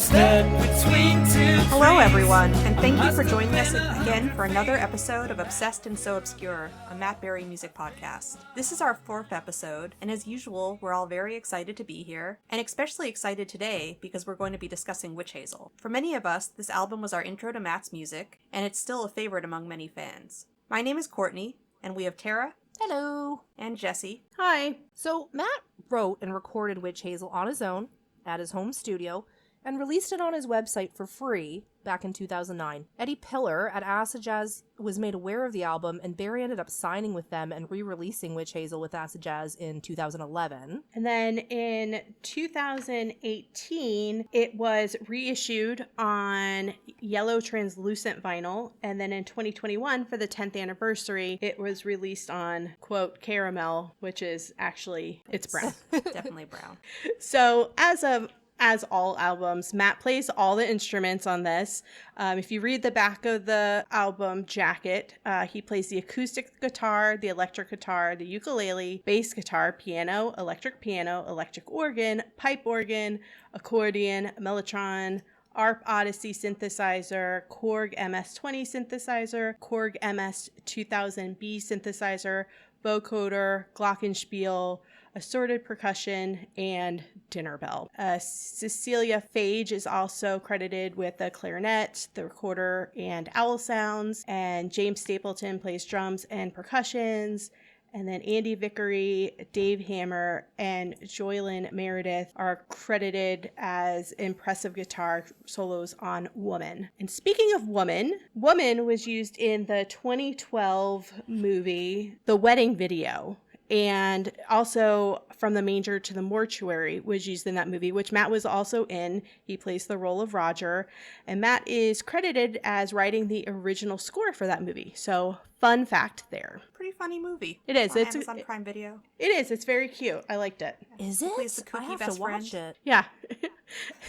Stuck between two Hello, trees. everyone, and thank you for joining us again for another episode of Obsessed and So Obscure, a Matt Berry music podcast. This is our fourth episode, and as usual, we're all very excited to be here, and especially excited today because we're going to be discussing Witchazel. For many of us, this album was our intro to Matt's music, and it's still a favorite among many fans. My name is Courtney, and we have Tara. Hello. And Jesse. Hi. So Matt wrote and recorded Witchazel on his own at his home studio and released it on his website for free back in 2009. Eddie Pillar at Acid Jazz was made aware of the album, and Barry ended up signing with them and re-releasing Witchazel with Acid Jazz in 2011. And then in 2018, it was reissued on yellow translucent vinyl. And then in 2021, for the 10th anniversary, it was released on, quote, caramel, which is actually, it's brown. Definitely brown. So as all albums, Matt plays all the instruments on this. If you read the back of the album jacket, he plays the acoustic guitar, the electric guitar, the ukulele, bass guitar, piano, electric organ, pipe organ, accordion, mellotron, ARP Odyssey synthesizer, Korg MS-20 synthesizer, Korg MS-2000B synthesizer, vocoder, glockenspiel, assorted percussion, and dinner bell. Cecilia Phage is also credited with the clarinet, the recorder, and owl sounds. And James Stapleton plays drums and percussions. And then Andy Vickery, Dave Hammer, and Joylyn Meredith are credited as impressive guitar solos on Woman. And speaking of Woman, Woman was used in the 2012 movie, The Wedding Video. And also From the Manger to the Mortuary was used in that movie, which Matt was also in. He plays the role of Roger. And Matt is credited as writing the original score for that movie. So fun fact there. Pretty funny movie. It is. It's on Prime Video. It is. It's very cute. I liked it. Is He it? plays the I kooky have best to watch it. Yeah.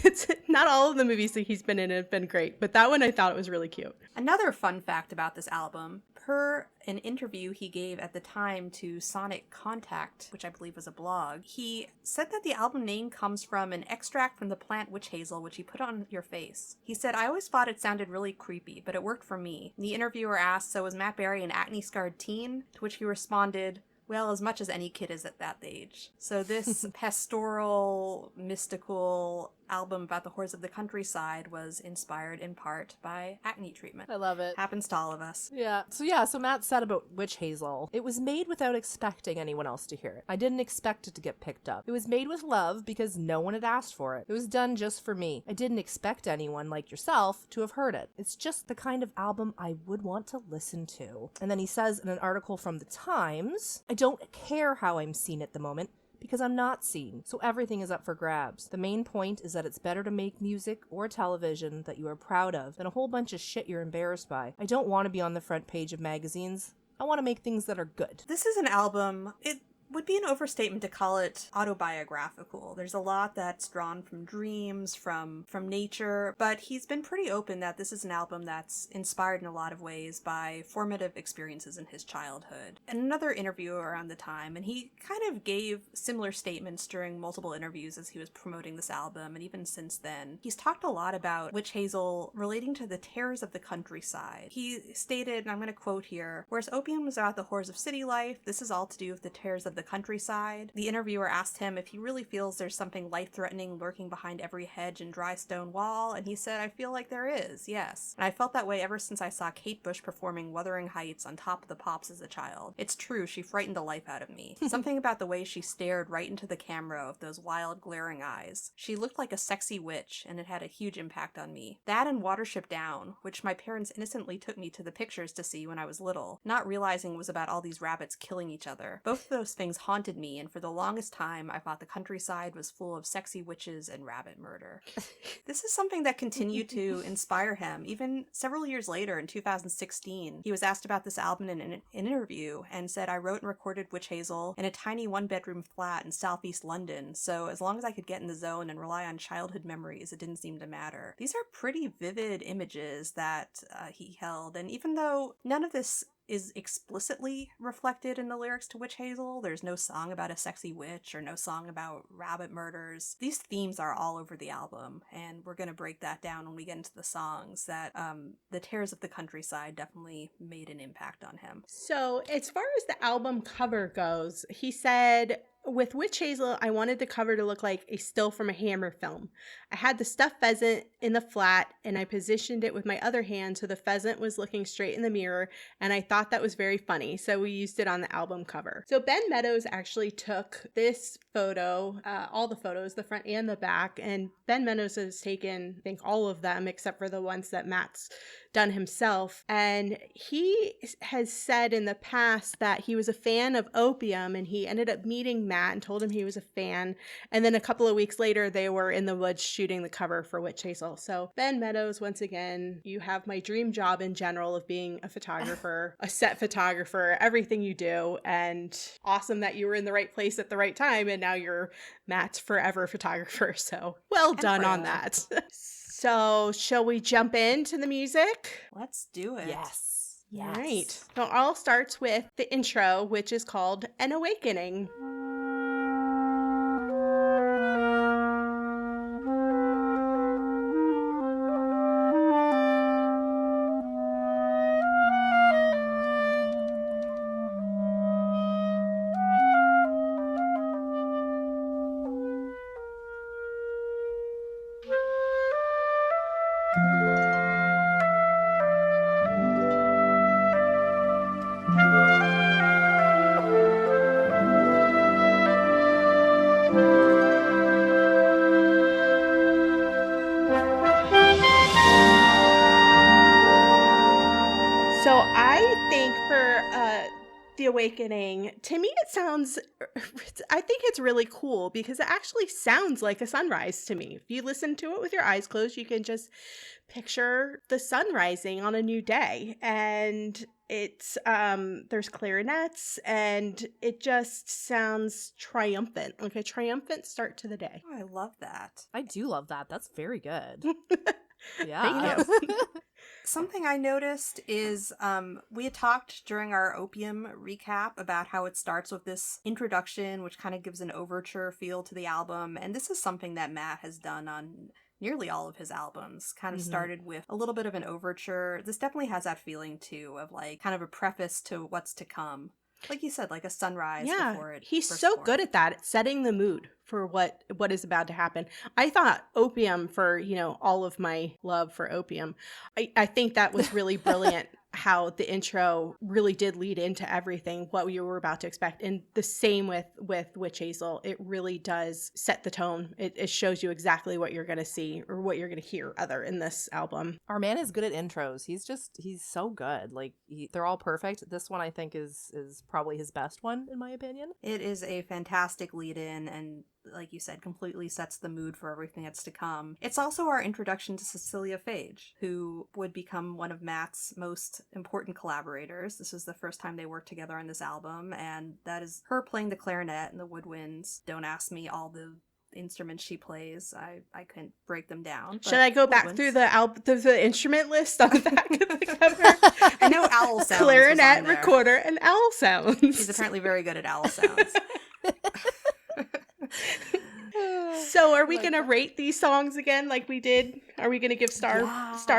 It's not all of the movies that he's been in have been great, but that one I thought it was really cute. Another fun fact about this album, per an interview he gave at the time to Sonic Contact, which I believe was a blog, he said that the album name comes from an extract from the plant witch hazel, which he put on your face. He said, "I always thought it sounded really creepy, but it worked for me." And the interviewer asked, "So was Matt Berry an acne-scarred teen?" To which he responded, "Well, as much as any kid is at that age." So this pastoral, mystical album about the horrors of the countryside was inspired in part by acne treatment. I love it. Happens to all of us. So Matt said about Witchazel, it was made without expecting anyone else to hear it. I didn't expect it to get picked up. It was made with love because no one had asked for it. It was done just for me. I didn't expect anyone like yourself to have heard it. It's just the kind of album I would want to listen to. And then he says in an article from the Times, "I don't care how I'm seen at the moment, because I'm not seen, so everything is up for grabs. The main point is that it's better to make music or television that you are proud of than a whole bunch of shit you're embarrassed by. I don't want to be on the front page of magazines. I want to make things that are good." This is an album, it would be an overstatement to call it autobiographical. There's a lot that's drawn from dreams, from nature, but he's been pretty open that this is an album that's inspired in a lot of ways by formative experiences in his childhood. And another interview around the time, and he kind of gave similar statements during multiple interviews as he was promoting this album, and even since then, he's talked a lot about Witchazel relating to the terrors of the countryside. He stated, and I'm going to quote here, "Whereas opium is about the horrors of city life, this is all to do with the terrors of the countryside." The interviewer asked him if he really feels there's something life-threatening lurking behind every hedge and dry stone wall, and he said, "I feel like there is, yes. And I felt that way ever since I saw Kate Bush performing Wuthering Heights on Top of the Pops as a child. It's true, she frightened the life out of me. Something about the way she stared right into the camera with those wild, glaring eyes. She looked like a sexy witch, and it had a huge impact on me. That and Watership Down, which my parents innocently took me to the pictures to see when I was little, not realizing it was about all these rabbits killing each other. Both of those things haunted me, and for the longest time, I thought the countryside was full of sexy witches and rabbit murder." This is something that continued to inspire him. Even several years later, in 2016, he was asked about this album in an interview and said, "I wrote and recorded Witchazel in a tiny one-bedroom flat in southeast London, so as long as I could get in the zone and rely on childhood memories, it didn't seem to matter." These are pretty vivid images that he held, and even though none of this is explicitly reflected in the lyrics to Witch Hazel. There's no song about a sexy witch or no song about rabbit murders. These themes are all over the album, and we're going to break that down when we get into the songs. That the Tears of the Countryside definitely made an impact on him. So as far as the album cover goes, he said, with Witch Hazel, I wanted the cover to look like a still from a Hammer film. I had the stuffed pheasant in the flat, and I positioned it with my other hand so the pheasant was looking straight in the mirror, and I thought that was very funny, so we used it on the album cover. So Ben Meadows actually took this photo, all the photos, the front and the back, and Ben Meadows has taken, I think, all of them except for the ones that Matt's done himself, and he has said in the past that he was a fan of Opium, and he ended up meeting Matt and told him he was a fan, and then a couple of weeks later they were in the woods shooting the cover for Witch Hazel. So Ben Meadows, once again, you have my dream job in general of being a photographer, a set photographer, everything you do, and awesome that you were in the right place at the right time, and now you're Matt's forever photographer, so well done on that. So, shall we jump into the music? Let's do it. Yes. All right. So, it all starts with the intro, which is called An Awakening. So I think for The Awakening, to me it sounds, I think it's really cool because it actually sounds like a sunrise to me. If you listen to it with your eyes closed, you can just picture the sun rising on a new day. And it's, there's clarinets and it just sounds triumphant, like a triumphant start to the day. Oh, I love that. I do love that. That's very good. Yeah. Yeah. Something I noticed is we had talked during our Opium recap about how it starts with this introduction, which kind of gives an overture feel to the album. And this is something that Matt has done on nearly all of his albums. Kind of started with a little bit of an overture. This definitely has that feeling, too, of like kind of a preface to what's to come. Like you said, like a sunrise before it. He's first so formed. good at that, at setting the mood for what is about to happen. I thought Opium, for, you know, all of my love for Opium, I think that was really brilliant. How the intro really did lead into everything, what you were about to expect. And the same with Witch Hazel. It really does set the tone. It shows you exactly what you're going to see or what you're going to hear other in this album. Our man is good at intros. He's so good. Like they're all perfect. This one I think is probably his best one in my opinion. It is a fantastic lead-in and, like you said, completely sets the mood for everything that's to come. It's also our introduction to Cecilia Phage, who would become one of Matt's most important collaborators. This is the first time they worked together on this album, and that is her playing the clarinet and the woodwinds. Don't ask me all the instruments she plays. I couldn't break them down. Should I go back through the instrument list on the back of the cover? I know owl sounds. Clarinet, recorder, and owl sounds. She's apparently very good at owl sounds. So are we going to rate these songs again like we did? Are we going to give star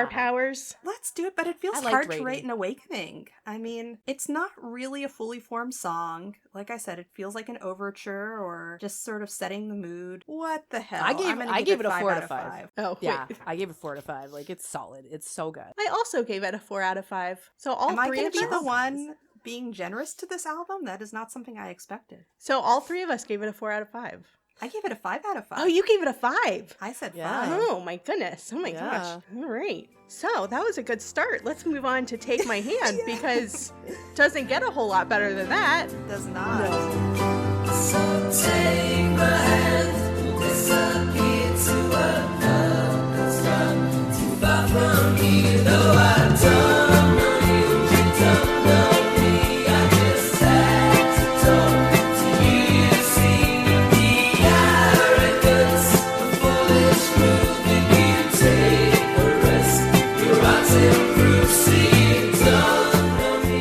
powers? Let's do it, but it feels I like hard rating. to rate an Awakening. I mean, it's not really a fully formed song. Like I said, it feels like an overture or just sort of setting the mood. What the hell? I gave it a 4 out of 5. 5. Oh, Yeah, wait. I gave it 4 out of 5. Like it's solid. It's so good. I also gave it a 4 out of 5. So all Am I three going of to be us. the one being generous to this album? That is not something I expected. So all three of us gave it a 4 out of 5. I gave it a 5 out of 5. Oh, you gave it a 5. I said Yeah. 5. Oh my goodness. Oh my Yeah. gosh. All right. So that was a good start. Let's move on to Take My Hand because it doesn't get a whole lot better than that. It does not. So take my hand, we'll disappear to a love that's not too far from me. Though I don't know you don't know me. I just had to talk to you. See the arrogance of foolish moving. You take a risk. Your odds improve. See you don't know me.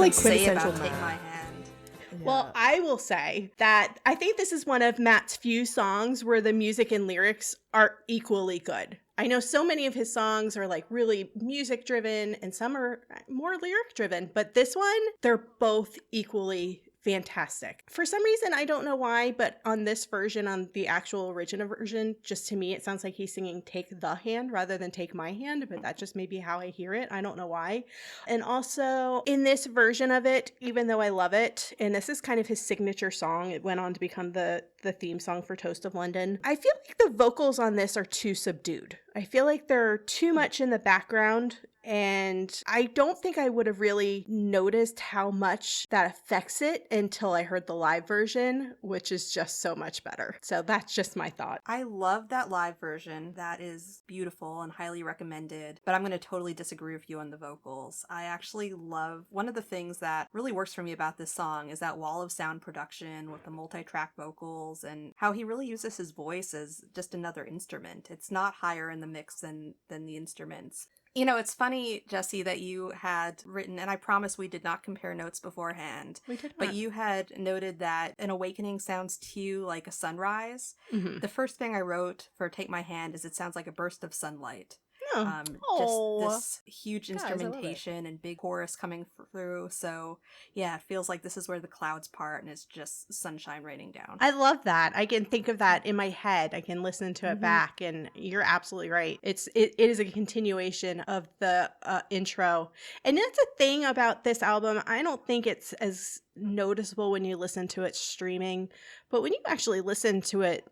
like say quintessential about Take Matt. My Hand. Well, I will say that I think this is one of Matt's few songs where the music and lyrics are equally good. I know so many of his songs are like really music driven and some are more lyric driven, but this one, they're both equally fantastic. For some reason, I don't know why, but on this version, on the actual original version, just to me, it sounds like he's singing Take the Hand rather than Take My Hand, but that just may be how I hear it. I don't know why. And also in this version of it, even though I love it, and this is kind of his signature song, it went on to become the theme song for Toast of London. I feel like the vocals on this are too subdued. I feel like they're too much in the background. And I don't think I would have really noticed how much that affects it until I heard the live version, which is just so much better. So that's just my thought. I love that live version. That is beautiful and highly recommended. But I'm going to totally disagree with you on the vocals. I actually love one of the things that really works for me about this song is that wall of sound production with the multi-track vocals and how he really uses his voice as just another instrument. It's not higher in the mix than the instruments. You know, it's funny, Jesse, that you had written, and I promise we did not compare notes beforehand, We did not. but you had noted that an awakening sounds to you like a sunrise. Mhm. The first thing I wrote for Take My Hand is it sounds like a burst of sunlight. Oh. Aw. Just this huge Guys, I love it. instrumentation and big chorus coming through. So yeah, it feels like this is where the clouds part and it's just sunshine raining down. I love that. I can think of that in my head. I can listen to it Mhm. back, and you're absolutely right. It is a continuation of the intro, and that's a thing about this album. I don't think it's as noticeable when you listen to it streaming, but when you actually listen to it,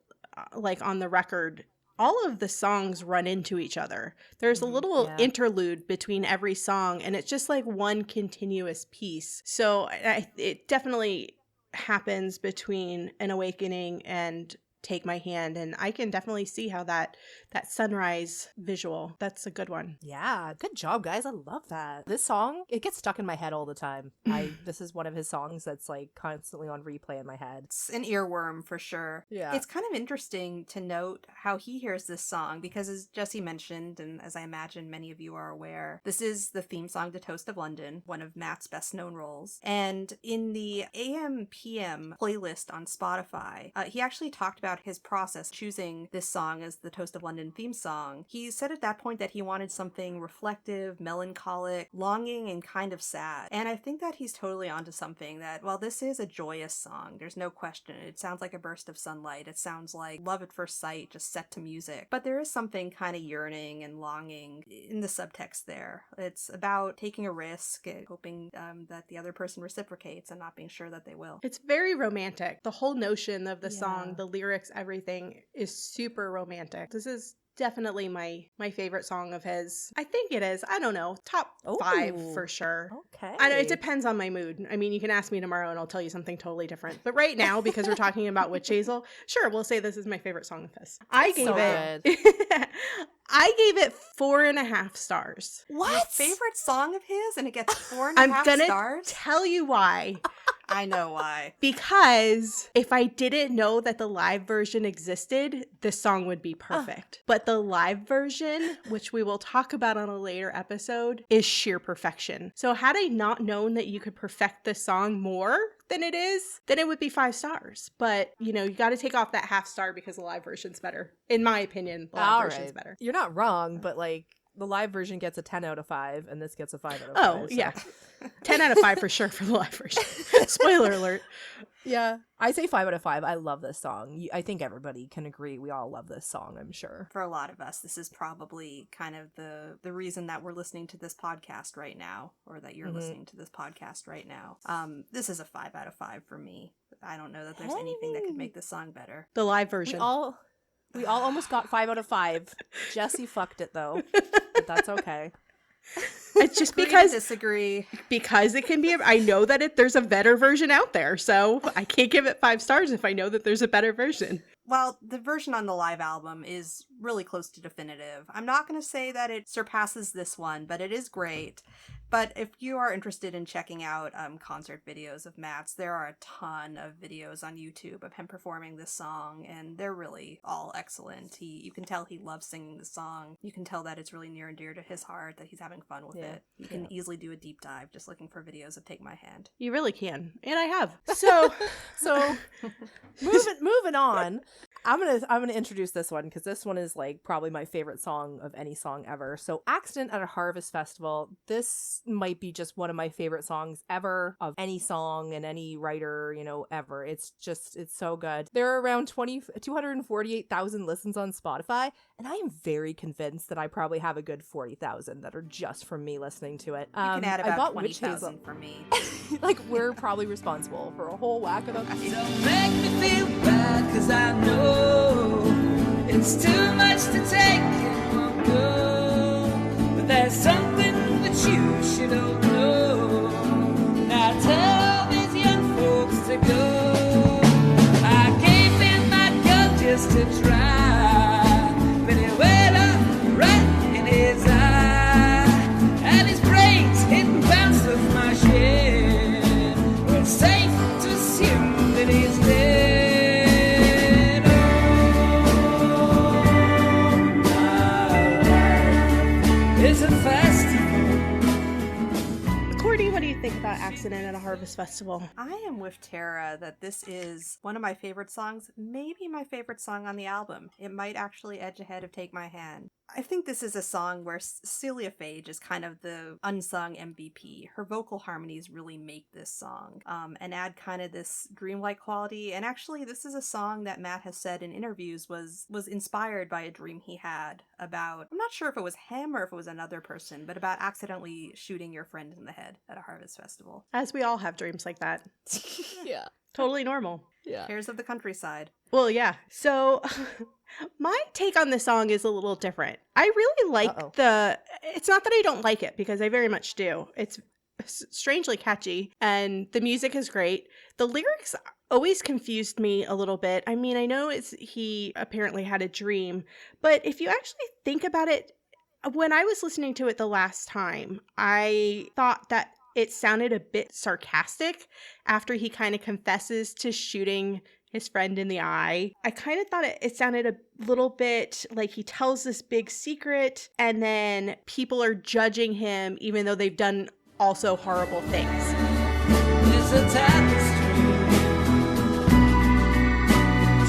like on the record, all of the songs run into each other. There's a little Yeah. interlude between every song, and it's just like one continuous piece. So it definitely happens between An Awakening and Take My Hand, and I can definitely see how that sunrise visual, that's a good one. Yeah, good job, guys. I love that. This song, it gets stuck in my head all the time. This is one of his songs that's like constantly on replay in my head. It's an earworm for sure. Yeah. It's kind of interesting to note how he hears this song because, as Jesse mentioned, and as I imagine many of you are aware, this is the theme song to Toast of London, one of Matt's best known roles. And in the AM PM playlist on Spotify, he actually talked about his process choosing this song as the Toast of London theme song. He said at that point that he wanted something reflective, melancholic, longing, and kind of sad. And I think that he's totally onto something that, while this is a joyous song, there's no question. It sounds like a burst of sunlight. It sounds like love at first sight, just set to music. But there is something kind of yearning and longing in the subtext there. It's about taking a risk, hoping that the other person reciprocates and not being sure that they will. It's very romantic. The whole notion of the song, Yeah. the lyrics, everything is super romantic. This is definitely my favorite song of his. I think it is. I don't know. Top 5 Ooh. for sure. Okay. I know it depends on my mood. I mean, you can ask me tomorrow and I'll tell you something totally different. But right now, because we're talking about Witchazel, sure, we'll say this is my favorite song of his. I gave so it I gave it 4.5 stars. Your favorite song of his, and it gets 4.5 I'm gonna stars? tell you why. I know why. Because if I didn't know that the live version existed, this song would be perfect. But the live version, which we will talk about on a later episode, is sheer perfection. So had I not known that you could perfect this song more than it is, then it would be 5 stars. But, you know, you got to take off that half star because the live version's better. In my opinion, the live All version's right. better. You're not wrong, but like the live version gets a 10 out of 5 and this gets a 5 out of 5. Oh, so- yeah. 10 out of 5 for sure for the live version. Spoiler alert. Yeah. I say 5 out of 5. I love this song. I think everybody can agree. We all love this song, I'm sure. For a lot of us, this is probably kind of the reason that we're listening to this podcast right now, or that you're listening to this podcast right now. This is a 5 out of 5 for me. I don't know that there's anything that could make this song better. The live We version. all almost got 5 out of 5. Jesse fucked it though. But that's okay. It's just Agree to because disagree. it can be I know that there's a better version out there, so I can't give it 5 stars if I know that there's a better version. Well, the version on the live album is really close to definitive. I'm not going to say that it surpasses this one, but it is great. But if you are interested in checking out concert videos of Matt's, there are a ton of videos on YouTube of him performing this song, and they're really all excellent. You can tell he loves singing the song. You can tell that it's really near and dear to his heart, that he's having fun with it. You can easily do a deep dive just looking for videos of Take My Hand. You really can, and I have. So moving on. I'm gonna introduce this one because this one is like probably my favorite song of any song ever. So Accident at a Harvest Festival. This might be just one of my favorite songs ever of any song and any writer, ever. It's so good. There are around 248,000 listens on Spotify, and I am very convinced that I probably have a good 40,000 that are just from me listening to it. You can add about 20,000 for me. Like, we're probably responsible for a whole whack of them. Don't make me feel bad, 'cause I know it's too much to take in one go. But there's something that you should all know. Now tell these young folks to go. I gave him my gun just to try, but it went up right in his eye, and his brains hit and bounced off my shed. Well, it's safe to assume that he's dead. It's a festival. Courtney, what do you think about Accident at a Harvest Festival? I am with Tara that this is one of my favorite songs, maybe my favorite song on the album. It might actually edge ahead of Take My Hand. I think this is a song where Celia Phage is kind of the unsung MVP. Her vocal harmonies really make this song and add kind of this dreamlike quality. And actually, this is a song that Matt has said in interviews was inspired by a dream he had about, I'm not sure if it was him or if it was another person, but about accidentally shooting your friend in the head at a harvest festival. As we all have dreams like that. Yeah. Totally normal. Yeah. Cares of the countryside. Well, yeah. So my take on this song is a little different. I really like it's not that I don't like it, because I very much do. It's strangely catchy and the music is great. The lyrics always confused me a little bit. I mean, I know he apparently had a dream, but if you actually think about it, when I was listening to it the last time, I thought that it sounded a bit sarcastic after he kind of confesses to shooting his friend in the eye. I kind of thought it sounded a little bit like he tells this big secret and then people are judging him even though they've done also horrible things. It's a tapestry,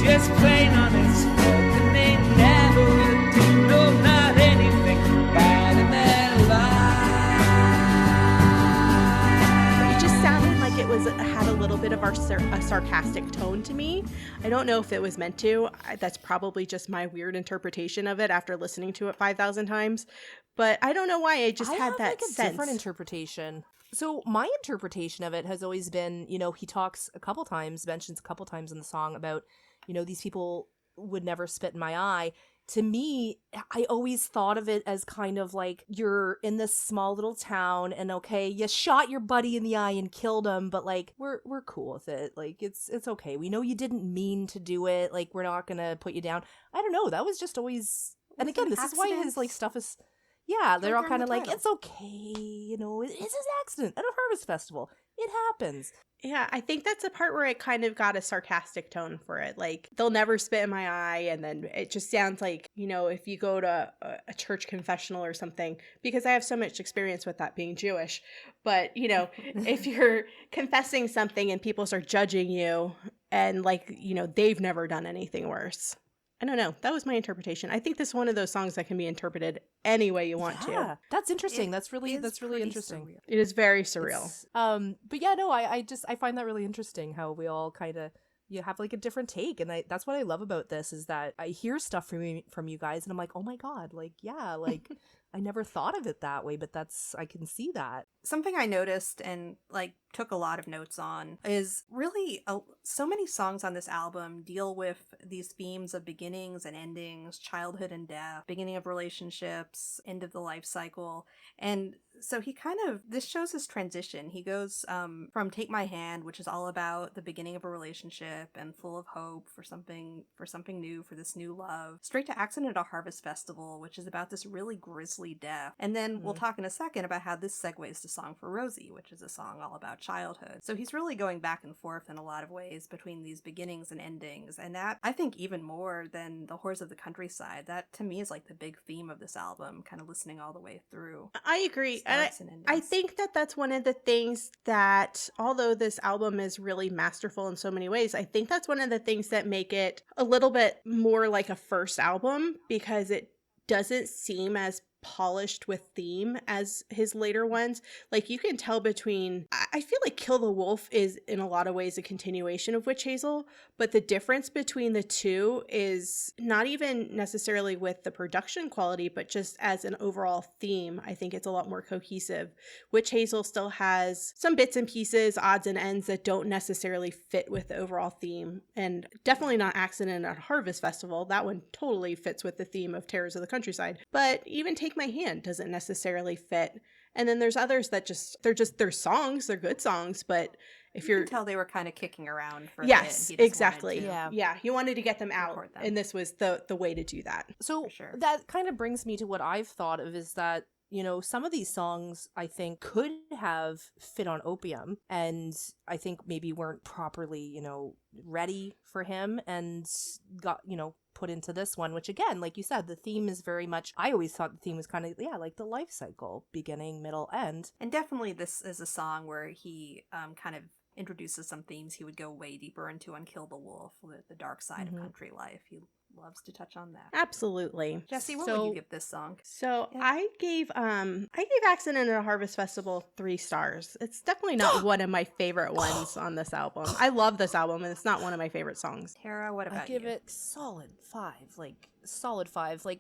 just plain honest folk, and they never will do, no, not anything bad in their life. It just sounded like it had a little bit of a sarcastic tone to me. I don't know if it was meant to. That's probably just my weird interpretation of it after listening to it 5,000 times. But I don't know why I just had that like a sense. different interpretation. So my interpretation of it has always been, he mentions a couple times in the song about, these people would never spit in my eye. To me, I always thought of it as kind of like you're in this small little town and okay, you shot your buddy in the eye and killed him, but like we're cool with it. Like it's okay. We know you didn't mean to do it. Like we're not gonna put you down. I don't know. That was just always. And again, this is why his like stuff is. Yeah, they're all kind of like, it's okay, it's an accident at a harvest festival. It happens. Yeah, I think that's the part where it kind of got a sarcastic tone for it. Like, they'll never spit in my eye, and then it just sounds like, if you go to a church confessional or something, because I have so much experience with that being Jewish. But, if you're confessing something and people start judging you, and like, they've never done anything worse. I don't know. That was my interpretation. I think this is one of those songs that can be interpreted any way you want to. That's interesting. That's really interesting. Surreal. It is very surreal. But yeah, no, I find that really interesting how we all kind of you have like a different take, and that's what I love about this is that I hear stuff from you guys, and I'm like, oh my god, like yeah, like I never thought of it that way, but I can see that. Something I noticed, and like took a lot of notes on is really so many songs on this album deal with these themes of beginnings and endings, childhood and death, beginning of relationships, end of the life cycle. And so he this shows his transition. He goes from Take My Hand, which is all about the beginning of a relationship and full of hope for something new, for this new love, straight to Accident at a Harvest Festival, which is about this really grisly death. And then we'll talk in a second about how this segues to Song for Rosie, which is a song all about childhood. So he's really going back and forth in a lot of ways between these beginnings and endings. And that, I think, even more than The Whores of the Countryside, that to me is like the big theme of this album, kind of listening all the way through. I agree. I think that that's one of the things that, although this album is really masterful in so many ways, I think that's one of the things that make it a little bit more like a first album, because it doesn't seem as polished with theme as his later ones. Like, you can tell between, I feel like Kill the Wolf is in a lot of ways a continuation of Witchazel, but the difference between the two is not even necessarily with the production quality, but just as an overall theme. I think it's a lot more cohesive. Witchazel still has some bits and pieces, odds and ends that don't necessarily fit with the overall theme, and definitely not Accident at Harvest Festival. That one totally fits with the theme of Terrors of the Countryside, but even Take My Hand doesn't necessarily fit. And then there's others that they're songs, they're good songs, but if you can tell they were kind of kicking around for yes, a bit. Exactly. Yeah, he wanted to get them out, and this was the way to do that. So sure. That kind of brings me to what I've thought of, is that, you know, some of these songs I think could have fit on Opium, and I think maybe weren't properly, you know, ready for him, and got, you know, put into this one, which again, like you said, the theme is very much, I always thought the theme was kind of, like the life cycle, beginning, middle, end. And definitely this is a song where he kind of introduces some themes he would go way deeper into on Kill the Wolf, the dark side of country life. He loves to touch on that. Absolutely. Jesse, what would you give this song? So yeah. I gave Accident at a Harvest Festival 3 stars. It's definitely not one of my favorite ones on this album. I love this album, and it's not one of my favorite songs. Tara, what about you? I give it solid 5. Like,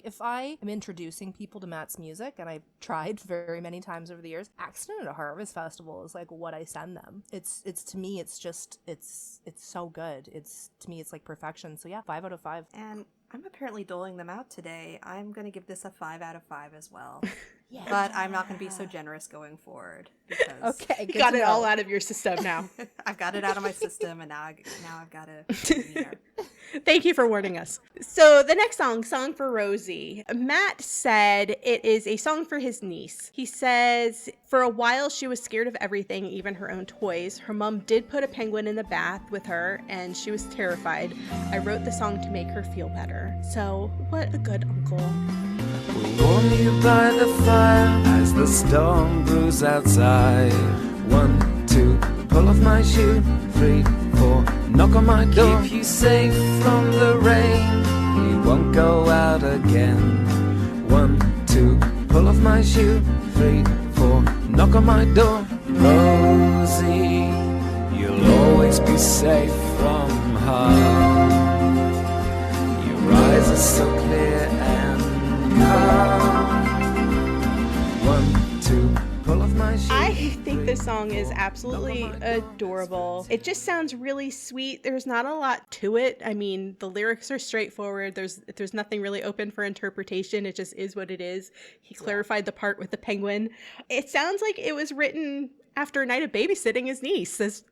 if I am introducing people to Matt's music, and I've tried very many times over the years, Accident at a Harvest Festival is like what I send them. It's to me, it's so good. To me, it's like perfection. So yeah, 5 out of 5. And I'm apparently doling them out today. I'm going to give this a 5 out of 5 as well. Yeah. But I'm not going to be so generous going forward. Because okay, you got it all out of your system now. I've got it out of my system, and now I've got to. Thank you for warning us. So the next song, Song for Rosie. Matt said it is a song for his niece. He says, for a while she was scared of everything, even her own toys. Her mom did put a penguin in the bath with her, and she was terrified. I wrote the song to make her feel better. So what a good uncle. We'll warm you by the fire as the storm brews outside. 1, 2, pull off my shoe. 3, 4, knock on my door. Keep you safe from the rain. You won't go out again. 1, 2, pull off my shoe. 3, 4, knock on my door. Rosie, you'll always be safe from harm. Your eyes are so clear and calm. 1, 2, pull off my shoe. I think this song is absolutely adorable. It just sounds really sweet. There's not a lot to it. I mean, the lyrics are straightforward. There's nothing really open for interpretation. It just is what it is. He clarified the part with the penguin. It sounds like it was written after a night of babysitting his niece. That's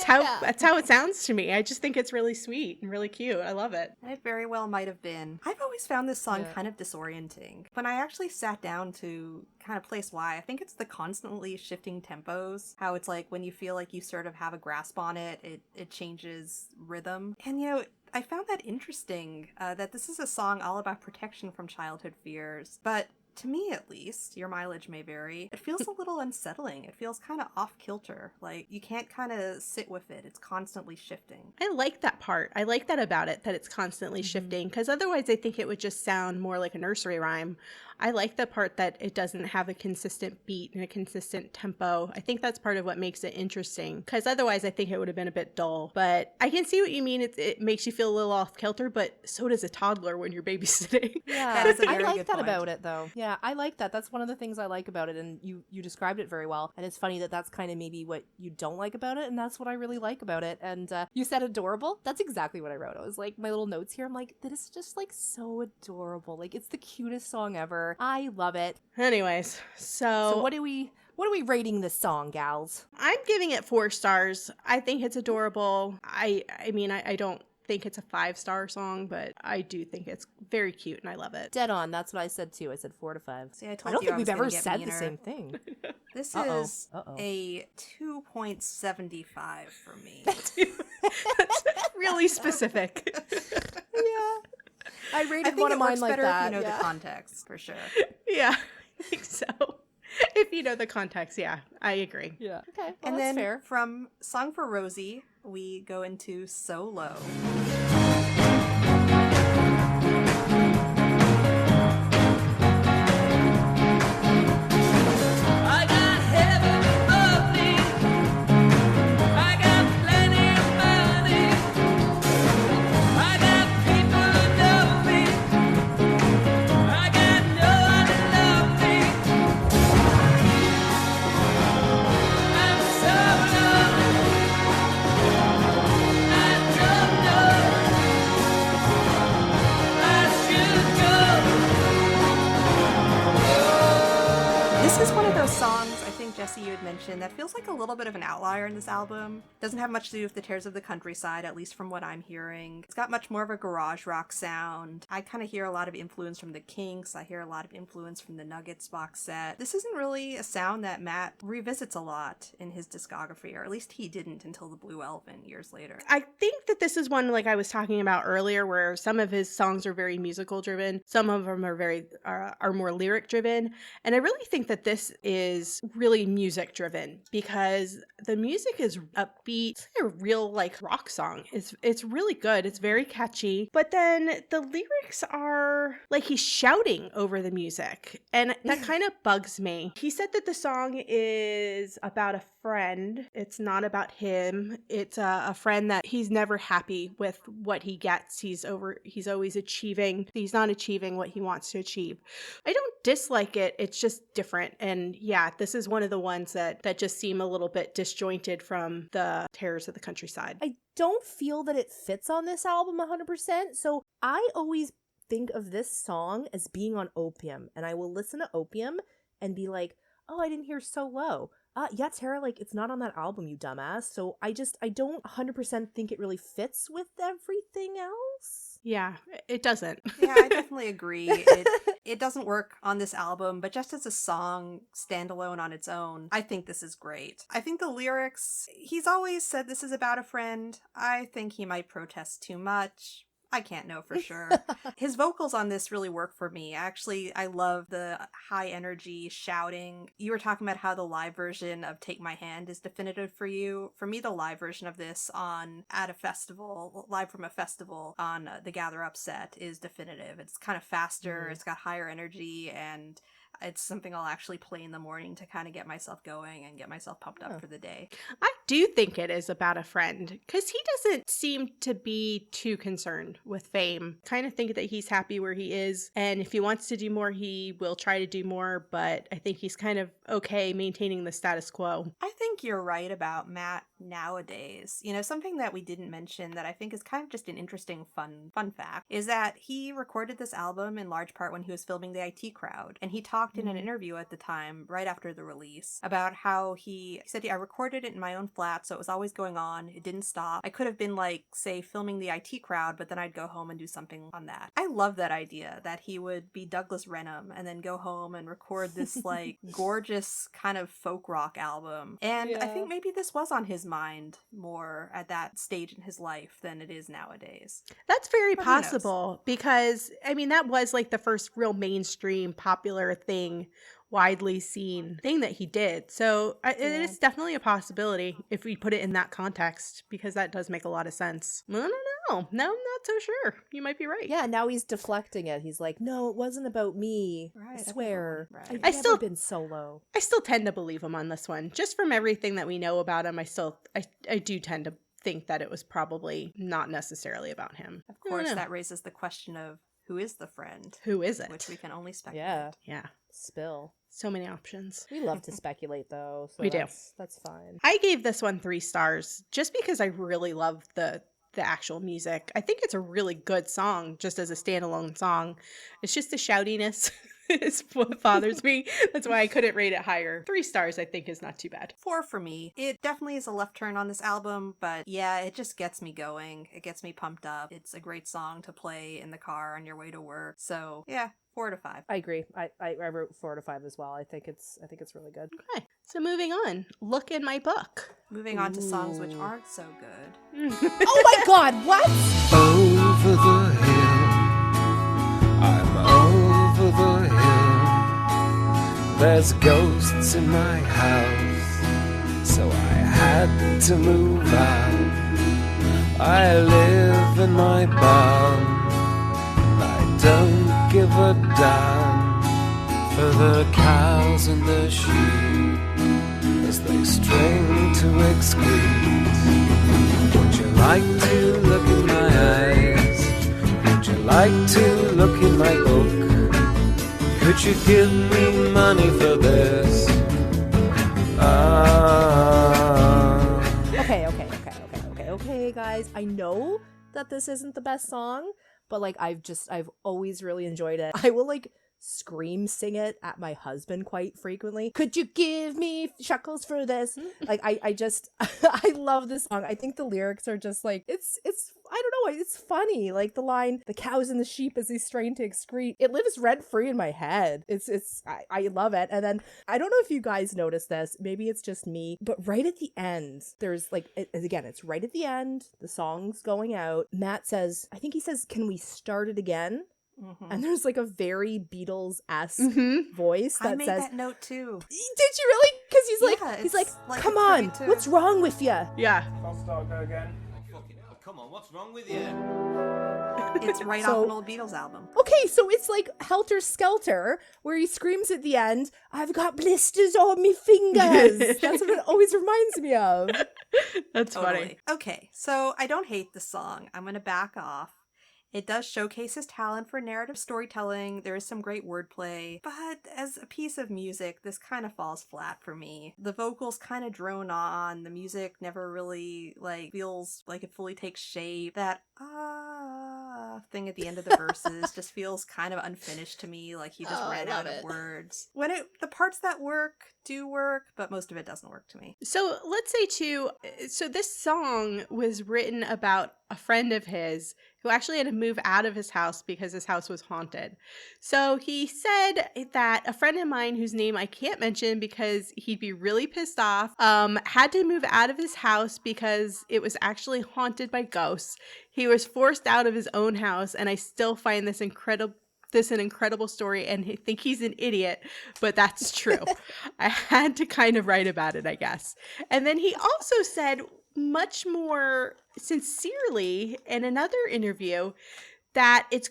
how it sounds to me. I just think it's really sweet and really cute. I love it. It very well might have been. I've always found this song kind of disorienting. When I actually sat down to kind of place why, I think it's the constantly shifting tempos. How it's like when you feel like you sort of have a grasp on it, it changes rhythm. And, you know, I found that interesting, that this is a song all about protection from childhood fears. But to me, at least, your mileage may vary, it feels a little unsettling. It feels kind of off-kilter. Like, you can't kind of sit with it. It's constantly shifting. I like that part. I like that about it, that it's constantly shifting, because otherwise I think it would just sound more like a nursery rhyme. I like the part that it doesn't have a consistent beat and a consistent tempo. I think that's part of what makes it interesting, because otherwise I think it would have been a bit dull. But I can see what you mean. It makes you feel a little off kilter, but so does a toddler when you're babysitting. Yeah, That is a I very like good that point. about it, though. Yeah, Yeah, I like that. That's one of the things I like about it, and you described it very well. And it's funny that that's kind of maybe what you don't like about it, and that's what I really like about it. And you said adorable. That's exactly what I wrote. I was like, my little notes here, I'm like, that is just like so adorable. Like, it's the cutest song ever. I love it. Anyways, So what are we rating this song, gals? I'm giving it 4 stars. I think it's adorable. I mean, I don't think it's a 5-star song, but I do think it's very cute and I love it. Dead on. That's what I said too. I said 4 to 5. See, I told I don't you think was we've ever gonna get said the meaner. same thing. This Uh-oh. is Uh-oh. a 2.75 for me. That's really specific. Yeah. I rated I think one it of mine works like better that. if you know yeah. the context, for sure. Yeah, I think so. If you know the context, yeah, I agree. Yeah. Okay. Well, And that's then fair. from Song for Rosie, we go into So Low. I got heaven above me. I got plenty of money. I got people who know me. I got no one to love me. I'm so low. I don't know. I should go. This is one of those songs, I think, Jesse, you had mentioned, that feels like a little bit of an outlier in this album. Doesn't have much to do with the Tears of the Countryside, at least from what I'm hearing. It's got much more of a garage rock sound. I kind of hear a lot of influence from the Kinks. I hear a lot of influence from the Nuggets box set. This isn't really a sound that Matt revisits a lot in his discography, or at least he didn't until the Blue Elven years later. I think that this is one, like I was talking about earlier, where some of his songs are very musical driven, some of them are more lyric driven, and I really think that this is really music driven because the music is upbeat. It's like a real like rock song. It's really good. It's very catchy, but then the lyrics are like he's shouting over the music, and that kind of bugs me. He said that the song is about a friend. It's not about him. It's a friend that he's never happy with what he gets. He's always achieving. He's not achieving what he wants to achieve. I don't dislike it. It's just different. And yeah, this is one of the ones that just seem a little bit disjointed from the Terrors of the Countryside. I don't feel that it fits on this album 100%. So I always think of this song as being on Opium, and I will listen to Opium and be like, oh, I didn't hear So Low. Yeah, Tara, like, it's not on that album, you dumbass. So I don't 100% think it really fits with everything else. Yeah, it doesn't. Yeah, I definitely agree. It doesn't work on this album, but just as a song standalone on its own, I think this is great. I think the lyrics, he's always said this is about a friend. I think he might protest too much. I can't know for sure. His vocals on this really work for me. Actually, I love the high energy shouting. You were talking about how the live version of Take My Hand is definitive for you. For me, the live version of this live from a festival on the Gather Up set is definitive. It's kind of faster, It's got higher energy, and it's something I'll actually play in the morning to kind of get myself going and get myself pumped up for the day. I do think it is about a friend because he doesn't seem to be too concerned with fame. Kind of think that he's happy where he is, and if he wants to do more, he will try to do more, but I think he's kind of okay maintaining the status quo. I think you're right about Matt nowadays. You know, something that we didn't mention that I think is kind of just an interesting fun fact is that he recorded this album in large part when he was filming The IT Crowd, and he talked in an interview at the time, right after the release, about how he said, I recorded it in my own flat, so it was always going on. It didn't stop. I could have been like, say, filming The IT Crowd, but then I'd go home and do something on that. I love that idea that he would be Douglas Renham and then go home and record this like gorgeous kind of folk rock album. And I think maybe this was on his mind more at that stage in his life than it is nowadays. That's very But who knows? possible because, I mean, that was like the first real mainstream popular thing, widely seen thing that he did. So it is definitely a possibility if we put it in that context because that does make a lot of sense. I don't know. No, I'm not so sure. You might be right. Yeah, now he's deflecting it. He's like, no, it wasn't about me. Right, I swear. everyone, right. I've I never still- been solo. I still tend to believe him on this one. Just from everything that we know about him, I do tend to think that it was probably not necessarily about him. Of course, that raises the question of Who is the friend? Who is it? Which we can only speculate. Yeah. Yeah. Spill. So many options. We love to speculate, though. So We do. That's fine. I gave this one 3 stars just because I really love the actual music. I think it's a really good song just as a standalone song. It's just the shoutiness is what bothers me. That's why I couldn't rate it higher. 3 stars I think is not too bad. 4 for me. It definitely is a left turn on this album, but yeah, it just gets me going. It gets me pumped up. It's a great song to play in the car on your way to work. So yeah, 4 out of 5. I agree. I wrote 4 out of 5 as well. I think it's really good. Okay. So moving on. Look in my book. Moving on to songs which Ooh. aren't so good. Oh my god, what? Over the hill, I'm over the hill. There's ghosts in my house, so I had to move out. I live in my barn, and I don't give a damn for the cows and the sheep as they string to excrete. Would you like to look in my eyes? Would you like to look in my book? Could you give me money for this? Okay, guys. I know that this isn't the best song, but like I've always really enjoyed it. I will like scream sing it at my husband quite frequently. Could you give me shekels for this? Like I just I love this song. I think the lyrics are just like it's I don't know, it's funny. Like the line, the cows and the sheep as they strain to excrete. It lives rent free in my head. I love it. And then I don't know if you guys noticed this, maybe it's just me, but right at the end, there's like again, it's right at the end, the song's going out. Matt says, I think he says, "Can we start it again?" Mm-hmm. And there's like a very Beatles-esque voice that I made says, that note too. Did you really? Because Yeah, he's like, it's like come a on, tribute to- what's wrong with you? Yeah. I'll start go again. Fucking hell, come on, what's wrong with you? It's right So- off an old Beatles album. Okay, so it's like Helter Skelter, where he screams at the end, "I've got blisters on me fingers." That's what it always reminds me of. That's funny. Totally. Okay, so I don't hate the song. I'm going to back off. It does showcase his talent for narrative storytelling. There is some great wordplay, but as a piece of music, this kind of falls flat for me. The vocals kind of drone on. The music never really feels like it fully takes shape. That thing at the end of the verses just feels kind of unfinished to me. Like he just ran out of words. The parts that work do work, but most of it doesn't work to me. So let's say too, so this song was written about a friend of his who actually had to move out of his house because his house was haunted. So he said that a friend of mine whose name I can't mention because he'd be really pissed off, had to move out of his house because it was actually haunted by ghosts. He was forced out of his own house, and I still find this an incredible story and think he's an idiot, but that's true. I had to kind of write about it, I guess. And then he also said much more sincerely in another interview that it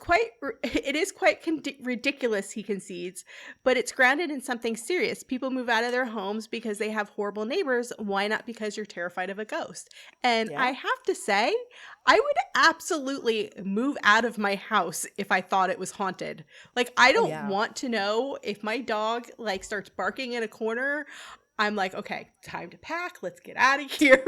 is quite ridiculous, he concedes, but it's grounded in something serious. People move out of their homes because they have horrible neighbors. Why not because you're terrified of a ghost? And Yeah. I have to say, I would absolutely move out of my house if I thought it was haunted. Like, I don't want to know if my dog starts barking in a corner. I'm like, okay, time to pack. Let's get out of here.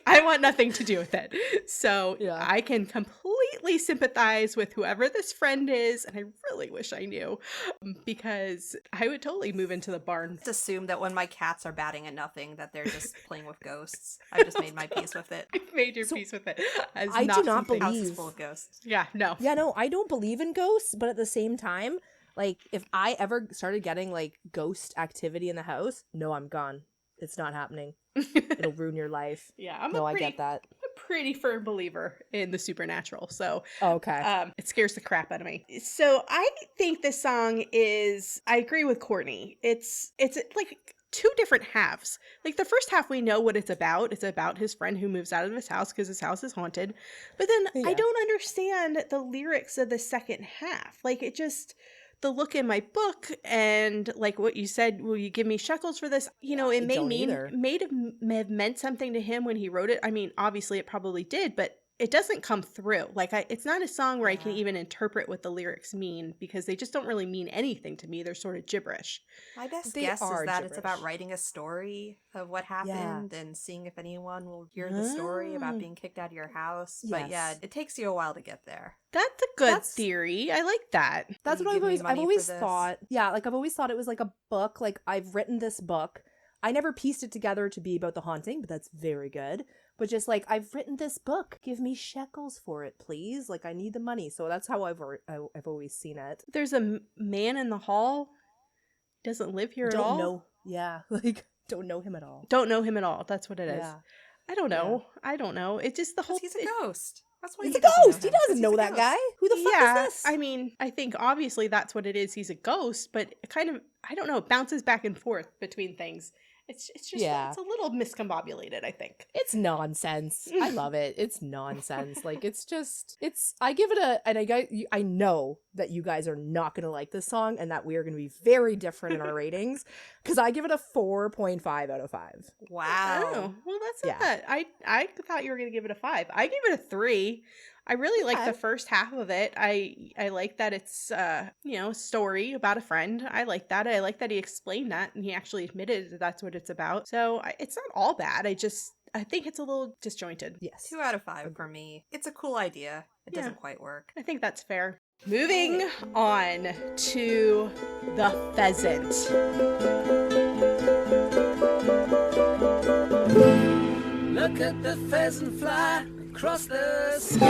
I want nothing to do with it. So I can completely sympathize with whoever this friend is. And I really wish I knew because I would totally move into the barn. Just assume that when my cats are batting at nothing, that they're just playing with ghosts. I just made my peace with it. I made your peace with it. I do not something- House believe- is full of ghosts. Yeah, no. Yeah, no, I don't believe in ghosts, but at the same time, like, if I ever started getting, ghost activity in the house, no, I'm gone. It's not happening. It'll ruin your life. Yeah, I get that. I'm a pretty firm believer in the supernatural. So Okay. it scares the crap out of me. So I think this song I agree with Courtney. It's like two different halves. Like the first half, we know what it's about. It's about his friend who moves out of his house because his house is haunted. But then I don't understand the lyrics of the second half. Like the look in my book and what you said, will you give me shekels for this? It may have meant something to him when he wrote it. I mean, obviously it probably did, but it doesn't come through. Like it's not a song where I can even interpret what the lyrics mean because they just don't really mean anything to me. They're sort of gibberish. My best They guess is are that it's about gibberish. writing a story of what happened and seeing if anyone will hear the story about being kicked out of your house. But yeah, Yes. it takes you a while to get there. That's a good That's- theory. I like that. That's Will what you give me I've money for always this? thought. Yeah, like I've always thought it was like a book. Like I've written this book. I never pieced it together to be about the haunting, but that's very good. But just like I've written this book, give me shekels for it, please. Like I need the money. So that's how I've always seen it. There's a man in the hall. Doesn't live here at Don't all. know. Yeah, like don't know him at all. Don't know him at all. That's what it is. Yeah. I don't know. I don't know. It's just the whole. Because he's a ghost. That's why He's he a doesn't know ghost. He him, 'cause doesn't he's know a that ghost. guy. Who the fuck is this? I mean, I think obviously that's what it is. He's a ghost, but it kind of, I don't know, it bounces back and forth between things. It's just, Yeah. it's a little miscombobulated, I think. It's nonsense. I love it. It's nonsense. Like I give it I know that you guys are not going to like this song and that we are going to be very different in our ratings because I give it a 4.5 out of 5. Wow. Oh, well, that's not Yeah. bad. I thought you were going to give it a 5. I gave it a 3. I really like the first half of it. I like that it's a story about a friend. I like that. I like that he explained that and he actually admitted that that's what it's about. So it's not all bad. I think it's a little disjointed. Yes. 2 out of 5 for me. It's a cool idea. It Yeah. doesn't quite work. I think that's fair. Moving on to The Pheasant. Look at the pheasant fly across the sky.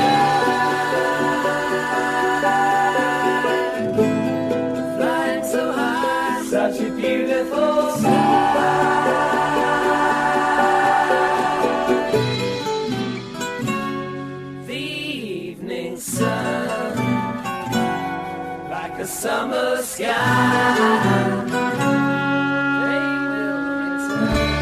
Flying so high, such a beautiful sight. The evening sun, like a summer sky. They will return.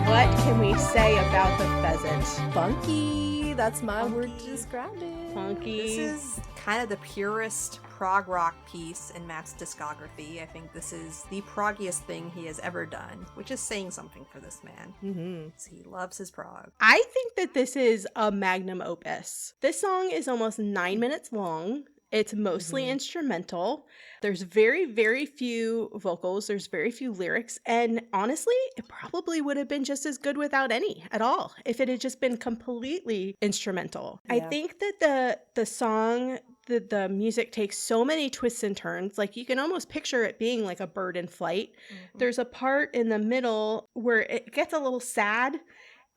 What can we say about The Pheasant? Funky. That's my word to Funky. describe it. Funky. This is kind of the purest prog rock piece in Matt's discography. I think this is the proggiest thing he has ever done, which is saying something for this man. Mm-hmm. He loves his prog. I think that this is a magnum opus. This song is almost 9 minutes long. It's mostly instrumental. There's very, very few vocals. There's very few lyrics. And honestly, it probably would have been just as good without any at all if it had just been completely instrumental. I Yeah. think that the song, the music takes so many twists and turns. Like you can almost picture it being like a bird in flight. There's a part in the middle where it gets a little sad.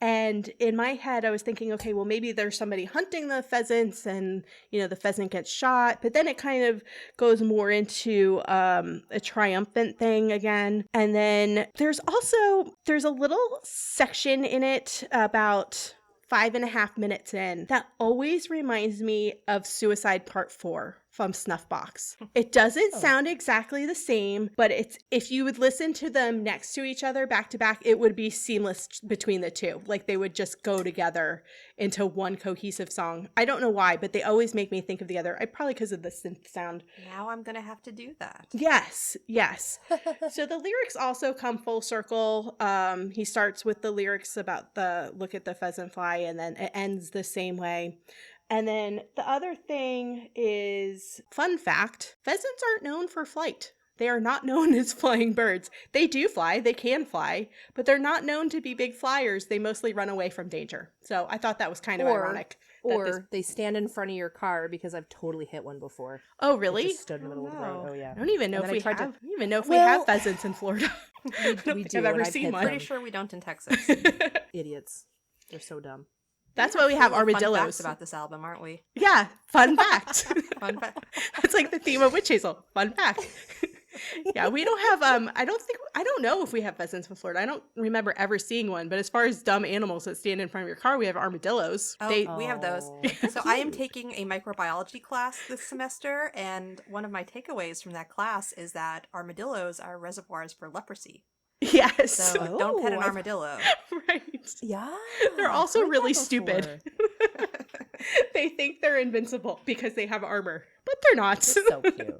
And in my head, I was thinking, okay, well, maybe there's somebody hunting the pheasants and, the pheasant gets shot. But then it kind of goes more into a triumphant thing again. And then there's a little section in it about 5.5 minutes in that always reminds me of Suicide Part 4 from Snuffbox. It doesn't sound exactly the same, but if you would listen to them next to each other back to back, it would be seamless between the two. Like they would just go together into one cohesive song. I don't know why, but they always make me think of the other. Probably because of the synth sound. Now I'm going to have to do that. Yes. So the lyrics also come full circle. He starts with the lyrics about the look at the pheasant fly, and then it ends the same way. And then the other thing is, fun fact, pheasants aren't known for flight. They are not known as flying birds. They do fly, they can fly, but they're not known to be big flyers. They mostly run away from danger. So I thought that was kind of ironic. Or they stand in front of your car because I've totally hit one before. Oh, It really? just stood in the middle of the road. Oh, yeah. I don't even know And if then I we tried have. to- I don't even know if we Well- have pheasants in Florida. I don't we think do, I've ever and I've seen hit one. them. Pretty sure we don't in Texas. Idiots. They're so dumb. That's why we have Fun facts armadillos. about this album, aren't we? Yeah, fun fact. Fun fact. That's like the theme of Witchazel. Fun fact. Yeah, we don't have I don't know if we have pheasants in Florida. I don't remember ever seeing one, but as far as dumb animals that stand in front of your car, we have armadillos. Oh, we have those. Oh. So I am taking a microbiology class this semester, and one of my takeaways from that class is that armadillos are reservoirs for leprosy. Yes. So don't pet an I've- armadillo. Right. Yeah. They're also I've heard really that stupid. before. They think they're invincible because they have armor, but they're not. It's so cute.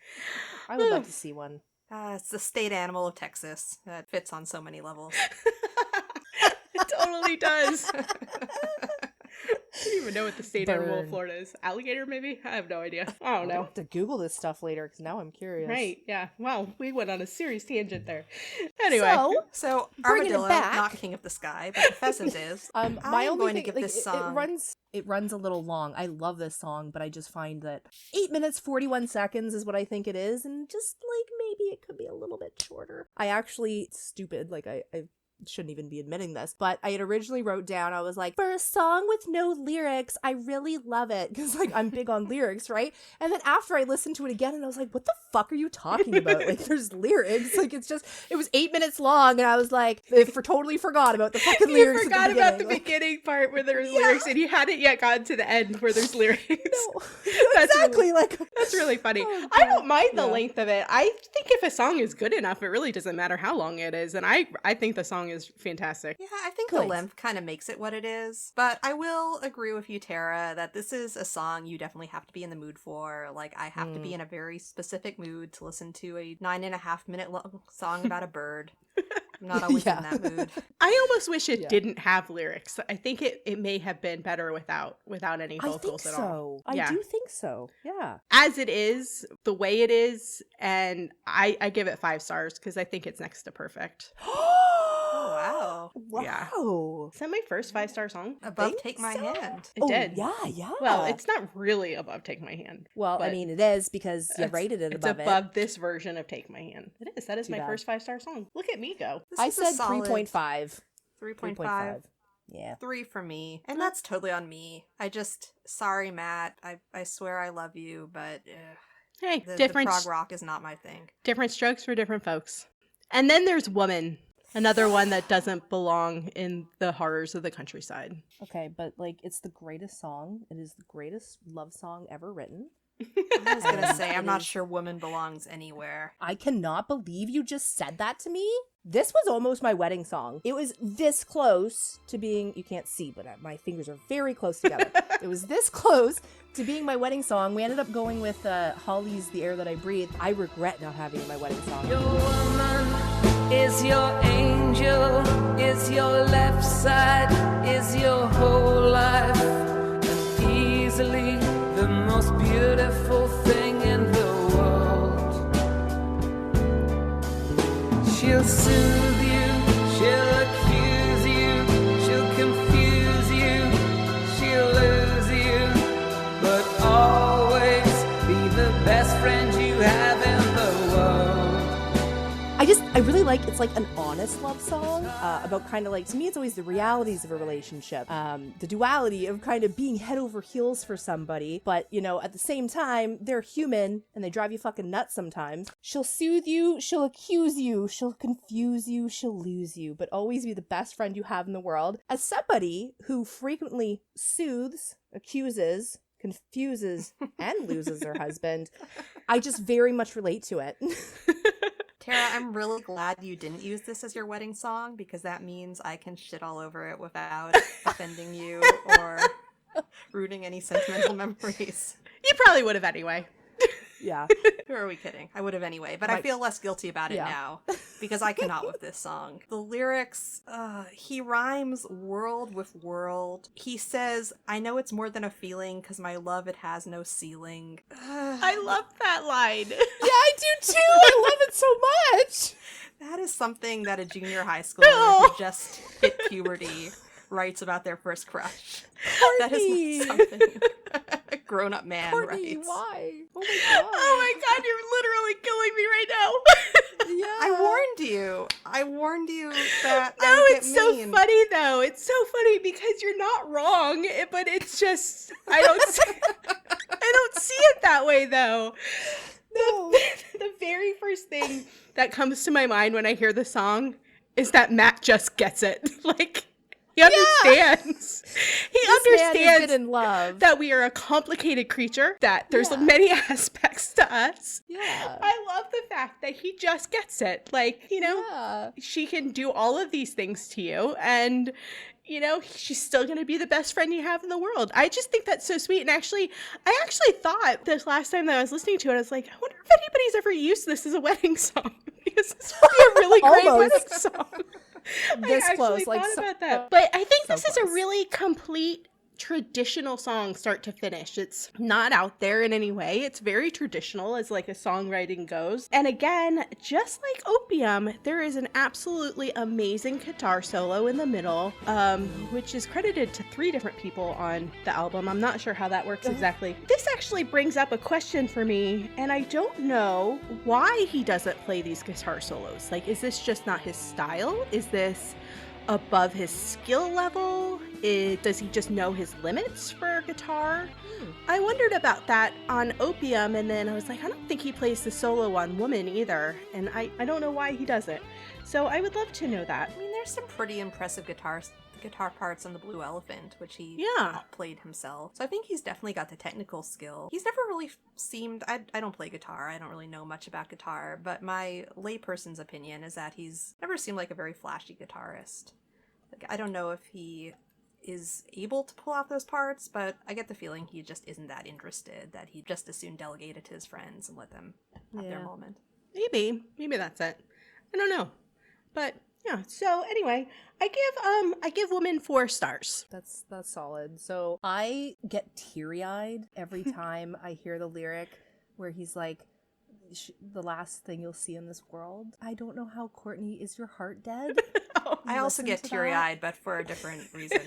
I would love to see one. It's the state animal of Texas that fits on so many levels. It totally does. I don't even know what the state animal of Burn. Florida is. Alligator, maybe? I have no idea. I don't I know. have to Google this stuff later because now I'm curious. Right, yeah. Well, we went on a serious tangent there. Anyway. So Bringing it armadillo, back. not king of the sky, but the pheasant is. My I'm only going to thing, give like, this it song. runs a little long. I love this song, but I just find that 8 minutes 41 seconds is what I think it is, and just like maybe it could be a little bit shorter. I actually stupid, like I shouldn't even be admitting this, but I had originally wrote down, I was like, for a song with no lyrics, I really love it, because like I'm big on lyrics, right? And then after I listened to it again, and I was like, what the fuck are you talking about? Like there's lyrics, like it was 8 minutes long, and I was like, totally forgot about the fucking You lyrics. forgot at the about the beginning. beginning part where there's lyrics, and you hadn't yet gotten to the end where there's lyrics. No, That's exactly. really- Like That's really funny. Oh, I God. don't mind the Yeah. length of it. I think if a song is good enough, it really doesn't matter how long it is. And I think the song is fantastic. Yeah, I think the Good. length kind of makes it what it is. But I will agree with you, Tara, that this is a song you definitely have to be in the mood for. Like, I have to be in a very specific mood to listen to a 9.5 minute long song about a bird. I'm not always Yeah. in that mood. I almost wish it Yeah. didn't have lyrics. I think it may have been better without any I think vocals at all. so. Yeah. I do think so. Yeah. As it is, the way it is, and I give it 5 stars because I think it's next to perfect. Oh, wow. Wow. Yeah. Is that my first 5-star song? Above Think Take My so? Hand. It Oh, did. yeah. Well, it's not really above Take My Hand. Well, I but mean, it is because you it's- rated it It's above, above this version of Take My Hand. It is. That is Too my bad. first 5-star song. Look at me go. This I is a said solid 3.5. 3.5. Yeah. 3 for me. And that's totally on me. Sorry, Matt. I swear I love you, but Hey, the different prog rock is not my thing. different strokes for different folks. And then there's Woman, another one that doesn't belong in the horrors of the countryside. Okay, but like, it's the greatest song. It is the greatest love song ever written. I was gonna And say, I'm it not is- sure Woman belongs anywhere. I cannot believe you just said that to me. This was almost my wedding song. It was this close to being, you can't see, but my fingers are very close together. It was this close to being my wedding song. We ended up going with Holly's The Air That I Breathe. I regret not having it in my wedding song. Your woman is your angel, is your left side, is your whole life, and easily the most beautiful thing in the world. She'll soothe you, she'll accuse you, she'll confuse you, she'll lose you, but always be the best friend you have in the world. I really like, it's like an honest love song about kind of like, to me it's always the realities of a relationship, the duality of kind of being head over heels for somebody, but you know, at the same time they're human and they drive you fucking nuts sometimes. She'll soothe you, she'll accuse you, she'll confuse you, she'll lose you, but always be the best friend you have in the world. As somebody who frequently soothes, accuses, confuses, and loses her husband, I just very much relate to it. Tara, I'm really glad you didn't use this as your wedding song, because that means I can shit all over it without offending you or ruining any sentimental memories. You probably would have anyway. Yeah. Who are we kidding? I would have anyway, but I Right. feel less guilty about it Yeah. now because I cannot with this song. The lyrics, he rhymes world with world. He says, I know it's more than a feeling because my love, it has no ceiling. I love that line. Yeah, I do too. I love it so much. That is something that a junior high schooler who just hit puberty writes about their first crush. That Courtney. is not something a grown-up man Courtney, writes. why? Oh my god. Oh my god, you're literally killing me right now. Yeah. I warned you that I No, would get it's so mean. funny though. It's so funny because you're not wrong, but it's just I don't see it that way though. No. The very first thing that comes to my mind when I hear the song is that Matt just gets it. Like, he understands. He This man has understands been in love. that we are a complicated creature, that there's Yeah. many aspects to us. Yeah. I love the fact that he just gets it. Like, you know, Yeah. she can do all of these things to you, and you know, she's still going to be the best friend you have in the world. I just think that's so sweet. And actually, I actually thought this last time that I was listening to it, I was like, I wonder if anybody's ever used this as a wedding song, because this would be a really great Almost. wedding song. This I close, actually like, thought so- about that. But I think so this is a close. really complete traditional song start to finish. It's not out there in any way. It's very traditional as like a songwriting goes. And again, just like Opium, there is an absolutely amazing guitar solo in the middle, which is credited to 3 different people on the album. I'm not sure how that works exactly. This actually brings up a question for me, and I don't know why he doesn't play these guitar solos. Like, is this just not his style? Is this above his skill level? Does he just know his limits for guitar? I wondered about that on Opium, and then I was like, I don't think he plays the solo on Woman either, and I don't know why he doesn't. So I would love to know that. I mean, there's some pretty impressive guitar parts on the Blue Elephant, which he played himself. So I think he's definitely got the technical skill. He's never really seemed, I don't play guitar, I don't really know much about guitar, but my layperson's opinion is that he's never seemed like a very flashy guitarist. Like, I don't know if he is able to pull off those parts, but I get the feeling he just isn't that interested, that he just as soon delegate it to his friends and let them have their moment. Maybe that's it. I don't know. But yeah, so anyway, I give Woman 4 stars. That's solid. So I get teary-eyed every time I hear the lyric where he's like, the last thing you'll see in this world. I don't know how, Courtney, is your heart dead? I also get teary-eyed, but for a different reason.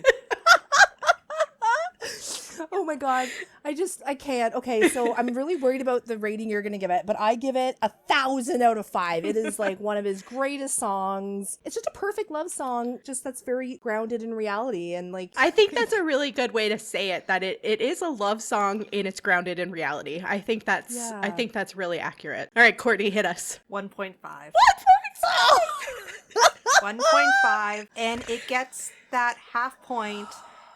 Oh my god. I can't. Okay, so I'm really worried about the rating you're gonna give it, but I give it 1,000 out of 5. It is like one of his greatest songs. It's just a perfect love song, just that's very grounded in reality, and like I think that's a really good way to say it, that it is a love song and it's grounded in reality. I think that's really accurate. All right, Courtney, hit us. 1.5. 1.5! 1.5, and it gets that half point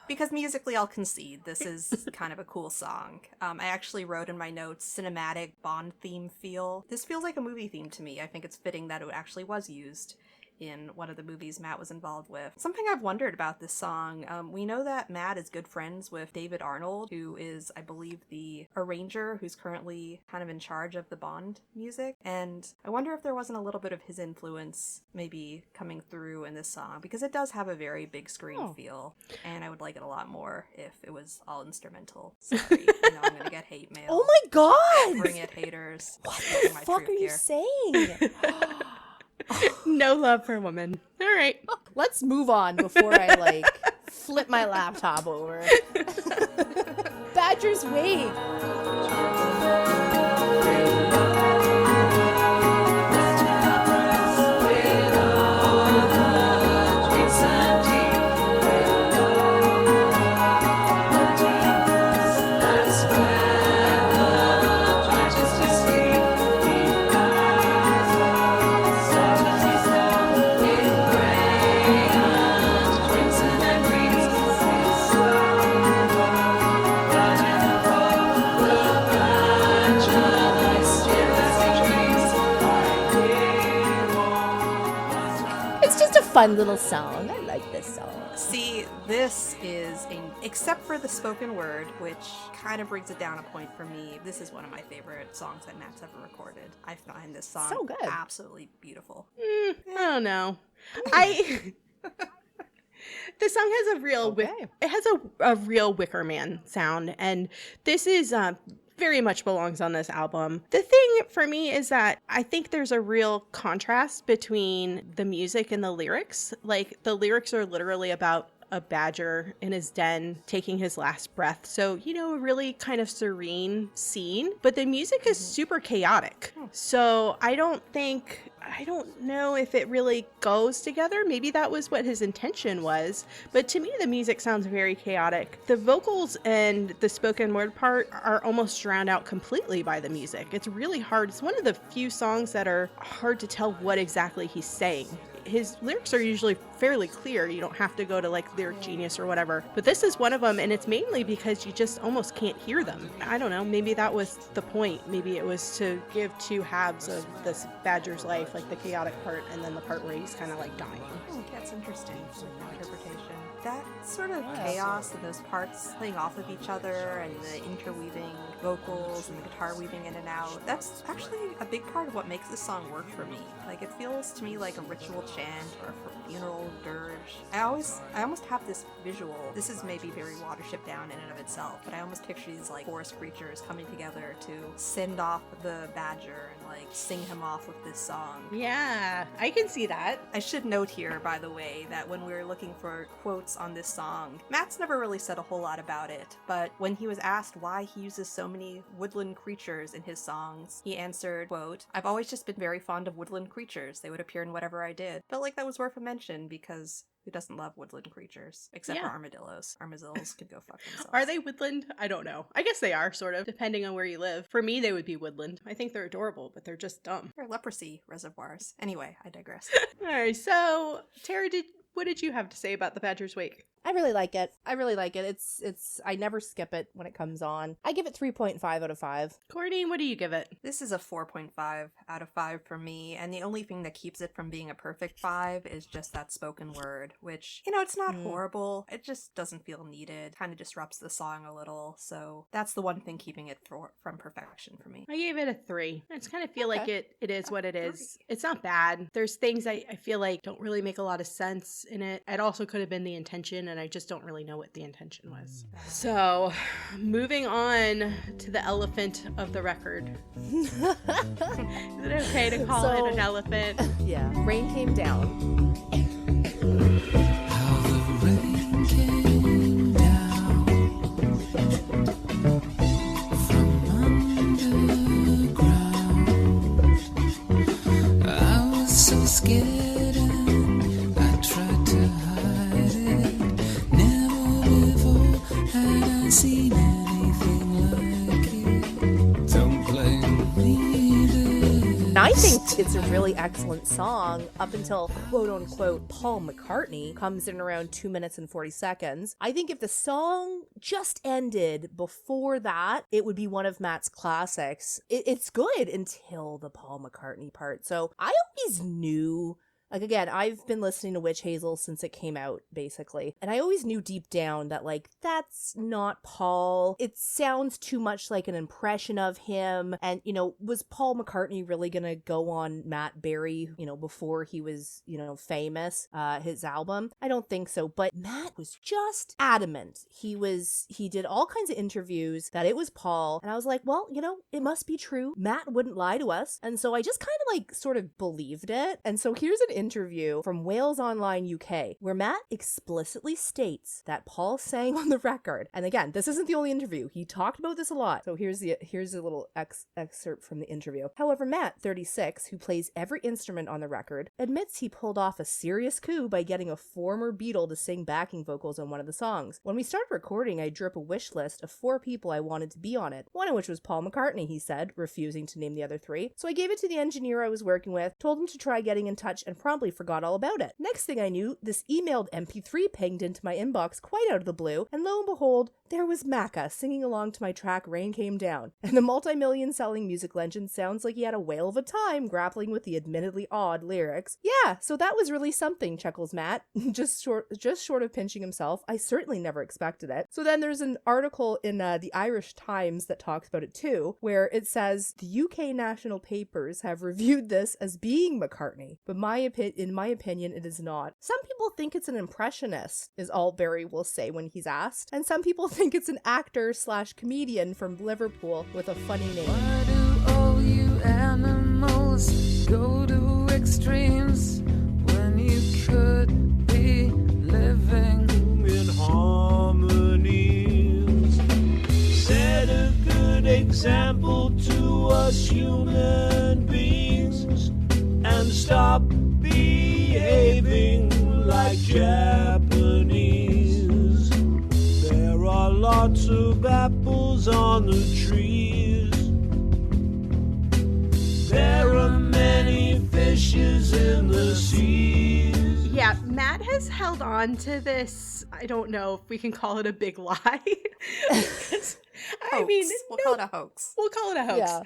because musically I'll concede this is kind of a cool song. I actually wrote in my notes cinematic Bond theme feel. This feels like a movie theme to me. I think it's fitting that it actually was used in one of the movies Matt was involved with. Something I've wondered about this song, we know that Matt is good friends with David Arnold, who is, I believe, the arranger who's currently kind of in charge of the Bond music, and I wonder if there wasn't a little bit of his influence maybe coming through in this song, because it does have a very big screen feel, and I would like it a lot more if it was all instrumental. Sorry, I know I'm gonna get hate mail. oh my god! Bring it, haters. What the fuck are you saying? No love for Woman. All right. Let's move on before I like flip my laptop over. Badger's Way. Fun little song. I like this song. See, this is except for the spoken word, which kind of brings it down a point for me. This is one of my favorite songs that Matt's ever recorded. I find this song so good. Absolutely beautiful. I don't know. The song has a real a real Wicker Man sound, and this is very much belongs on this album. The thing for me is that I think there's a real contrast between the music and the lyrics. Like, the lyrics are literally about a badger in his den taking his last breath. So, a really kind of serene scene, but the music is super chaotic. So I don't know if it really goes together. Maybe that was what his intention was, but to me the music sounds very chaotic. The vocals and the spoken word part are almost drowned out completely by the music. It's really hard. It's one of the few songs that are hard to tell what exactly he's saying. His lyrics are usually fairly clear. You don't have to go to like Lyric Genius or whatever. But this is one of them, and it's mainly because you just almost can't hear them. I don't know. Maybe that was the point. Maybe it was to give two halves of this badger's life, like the chaotic part and then the part where he's kind of like dying. Oh, that's interesting. I like that interpretation. That sort of chaos and those parts playing off of each other and the interweaving vocals and the guitar weaving in and out, that's actually a big part of what makes this song work for me. Like, it feels to me like a ritual chant or a funeral dirge. I almost have this visual. This is maybe very Watership Down in and of itself, but I almost picture these like forest creatures coming together to send off the badger and like sing him off with this song. Yeah, I can see that. I should note here, by the way, that when we were looking for quotes on this song, Matt's never really said a whole lot about it, but when he was asked why he uses so many woodland creatures in his songs, he answered, quote, "I've always just been very fond of woodland creatures. They would appear in whatever I did." Felt like that was worth a mention because who doesn't love woodland creatures? Except for armadillos. Armadillos could go fuck themselves. Are they woodland? I don't know. I guess they are, sort of, depending on where you live. For me, they would be woodland. I think they're adorable, but they're just dumb. They're leprosy reservoirs. Anyway, I digress. All right, so Tara, what did you have to say about the Badger's Wake? I really like it. It's I never skip it when it comes on. I give it 3.5 out of 5. Courtney, what do you give it? This is a 4.5 out of 5 for me, and the only thing that keeps it from being a perfect 5 is just that spoken word, which, it's not horrible. It just doesn't feel needed. Kind of disrupts the song a little, so that's the one thing keeping it from perfection for me. I gave it a 3. I just kind of feel like it is what it is. It's not bad. There's things I feel like don't really make a lot of sense in it. It also could have been the intention, and I just don't really know what the intention was. So, moving on to the elephant of the record. Is it okay to call it an elephant? Yeah. Rain Came Down. How the rain came down from underground. I was so scared and I tried to hide it. Never before had I seen anything like it. Don't blame me, this. I think it's a really excellent song up until quote unquote Paul McCartney comes in around 2 minutes and 40 seconds. I think if the song just ended before that, it would be one of Matt's classics. It's good until the Paul McCartney part. So I always knew. Like, again, I've been listening to Witchazel since it came out, basically. And I always knew deep down that, like, that's not Paul. It sounds too much like an impression of him. And, was Paul McCartney really gonna go on Matt Berry, before he was, famous, his album? I don't think so. But Matt was just adamant. He did all kinds of interviews that it was Paul. And I was like, well, it must be true. Matt wouldn't lie to us. And so I just kind of, like, sort of believed it. And so here's an interview from Wales Online UK where Matt explicitly states that Paul sang on the record. And again, this isn't the only interview. He talked about this a lot. So here's a little excerpt from the interview. However, Matt, 36, who plays every instrument on the record, admits he pulled off a serious coup by getting a former Beatle to sing backing vocals on one of the songs. When we started recording, I drew up a wish list of 4 people I wanted to be on it, one of which was Paul McCartney, he said, refusing to name the other 3. So I gave it to the engineer I was working with, told him to try getting in touch, and promptly forgot all about it. Next thing I knew, this emailed MP3 pinged into my inbox quite out of the blue, and lo and behold, there was Macca singing along to my track Rain Came Down. And the multi-million selling music legend sounds like he had a whale of a time grappling with the admittedly odd lyrics. Yeah, so that was really something, chuckles Matt, just short of pinching himself. I certainly never expected it. So then there's an article in the Irish Times that talks about it too, where it says the UK national papers have reviewed this as being McCartney, but in my opinion, it is not. Some people think it's an impressionist, is all Barry will say when he's asked, and some people think it's an actor/comedian from Liverpool with a funny name. Why do all you animals go to extremes when you could be living? us human beings and stop behaving like Japanese. There are lots of apples on the trees. There are many fishes in the seas. Yeah, Matt has held on to this. I don't know if we can call it a big lie. I mean, We'll call it a hoax. We'll call it a hoax. Yeah.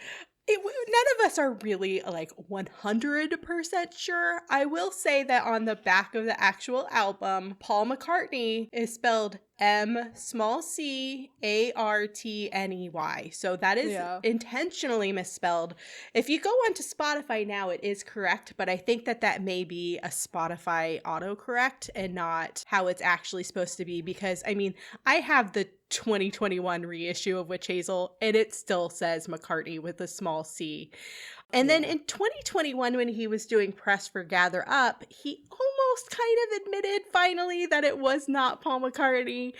None of us are really like 100% sure. I will say that on the back of the actual album, Paul McCartney is spelled McCartney. So that is intentionally misspelled. If you go onto Spotify now, it is correct, but I think that may be a Spotify autocorrect and not how it's actually supposed to be, because I mean, I have the 2021 reissue of Witchazel and it still says McCartney with a small c. And then in 2021, when he was doing press for Gather Up, he almost kind of admitted finally that it was not Paul McCartney.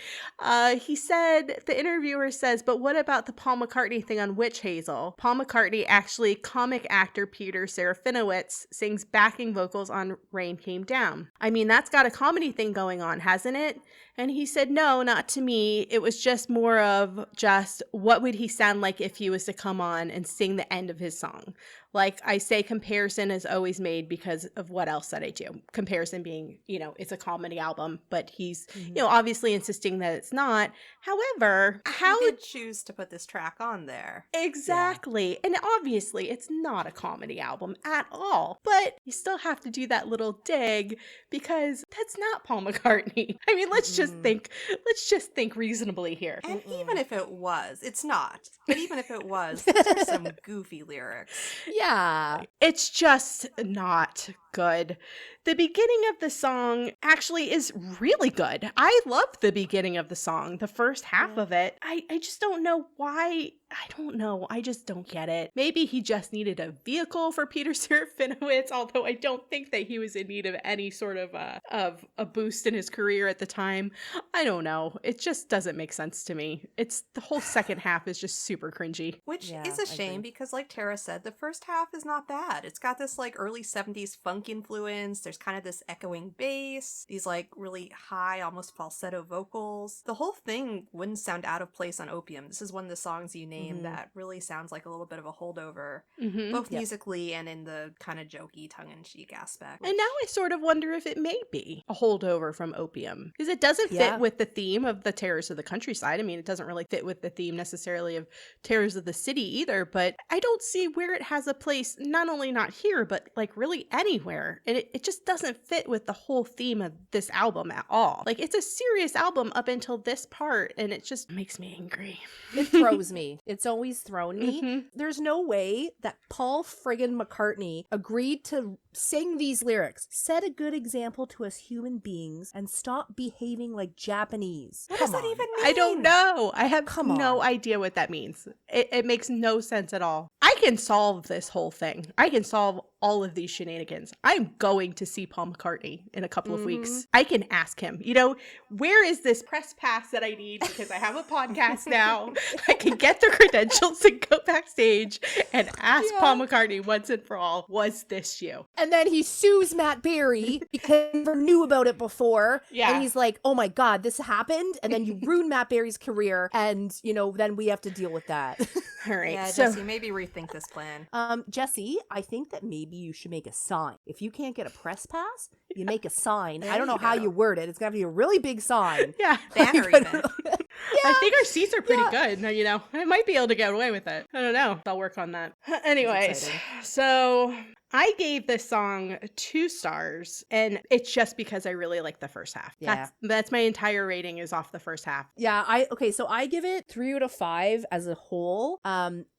He said, the interviewer says, but what about the Paul McCartney thing on Witchazel? Paul McCartney, actually comic actor Peter Serafinowicz, sings backing vocals on Rain Came Down. I mean, that's got a comedy thing going on, hasn't it? And he said, no, not to me. It was just more of just what would he sound like if he was to come on and sing the end of his song. Like I say, comparison is always made because of what else that I do. Comparison being, you know, it's a comedy album, but he's, you know, obviously insisting that it's not. However, how He did choose to put this track on there. exactly. And obviously it's not a comedy album at all, but you still have to do that little dig because that's not Paul McCartney. I mean, let's just think reasonably here. And even if it was, it's not. But even if it was, those are some goofy lyrics. Yeah. It's just not good. The beginning of the song actually is really good. I love the beginning of the song, the first half of it. I just don't know why. I don't know. I just don't get it. Maybe he just needed a vehicle for Peter Serafinowicz, although I don't think that he was in need of any sort of a boost in his career at the time. I don't know. It just doesn't make sense to me. It's the whole second half is just super cringy. Which Yeah, is a I shame agree. because, like Tara said, the first half is not bad. It's got this like early 70s funk influence. There's kind of this echoing bass, these like really high, almost falsetto vocals. The whole thing wouldn't sound out of place on Opium. This is one of the songs you named that really sounds like a little bit of a holdover, both musically and in the kind of jokey, tongue-in-cheek aspect. And now I sort of wonder if it may be a holdover from Opium, because it doesn't fit Yeah. with the theme of the Terrors of the Countryside. I mean, it doesn't really fit with the theme necessarily of Terrors of the City either, but I don't see where it has a place, not only not here, but like really anywhere. And it just doesn't fit with the whole theme of this album at all. Like, it's a serious album up until this part, and it just makes me angry. It throws me. It's always thrown me. There's no way that Paul friggin' McCartney agreed to sing these lyrics. Set a good example to us human beings and stop behaving like Japanese. What does that even mean? I don't know. I have Come no on. idea what that means. It makes no sense at all. I can solve this whole thing. I can solve all of these shenanigans. I'm going to see Paul McCartney in a couple of weeks. I can ask him, you know, where is this press pass that I need? Because I have a podcast now. I can get the credentials and go backstage and ask Paul McCartney once and for all, was this you? And then he sues Matt Berry because he never knew about it before. Yeah. And he's like, oh my God, this happened. And then you ruined Matt Berry's career. And, you know, then we have to deal with that. All right. Yeah, so Jesse, maybe rethink this plan. Jesse, I think that maybe you should make a sign. If you can't get a press pass, you make a sign. I don't know you how go. you word it. It's got to be a really big sign. yeah. Banner even. I think our seats are pretty good. Now, you know, I might be able to get away with it. I don't know. I'll work on that. Anyways, exciting. so I gave this song 2 stars, and it's just because I really like the first half. Yeah. That's my entire rating is off the first half. Yeah, so I give it 3 out of 5 as a whole.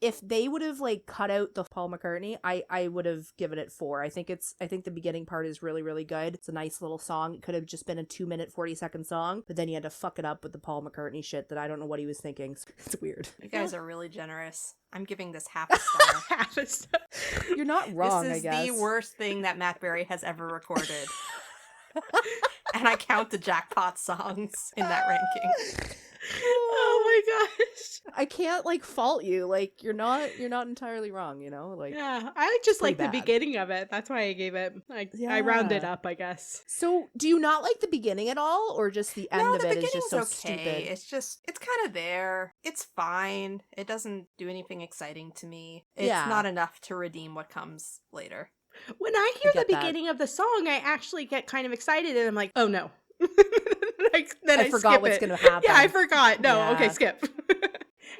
If they would have like cut out the Paul McCartney, I would have given it 4. I think the beginning part is really, really good. It's a nice little song. It could have just been a 2-minute 40-second song, but then you had to fuck it up with the Paul McCartney shit that I don't know what he was thinking. It's weird. You guys are really generous. I'm giving this half a star. Half a star. You're not wrong, This I is guess. the worst thing that Matt Berry has ever recorded. And I count the jackpot songs in that ranking. Oh my gosh. I can't like fault you. Like you're not entirely wrong, you know? Like Yeah, I just like the pretty bad. beginning of it. That's why I gave it. I rounded up, I guess. So, do you not like the beginning at all, or just the end No, of the it is beginning's just so okay. stupid? It's kind of there. It's fine. It doesn't do anything exciting to me. It's Yeah. not enough to redeem what comes later. When I hear the get that. beginning of the song, I actually get kind of excited and I'm like, oh no. Then I forgot skip what's it. gonna happen. Yeah, I forgot. No, Yeah. okay, skip.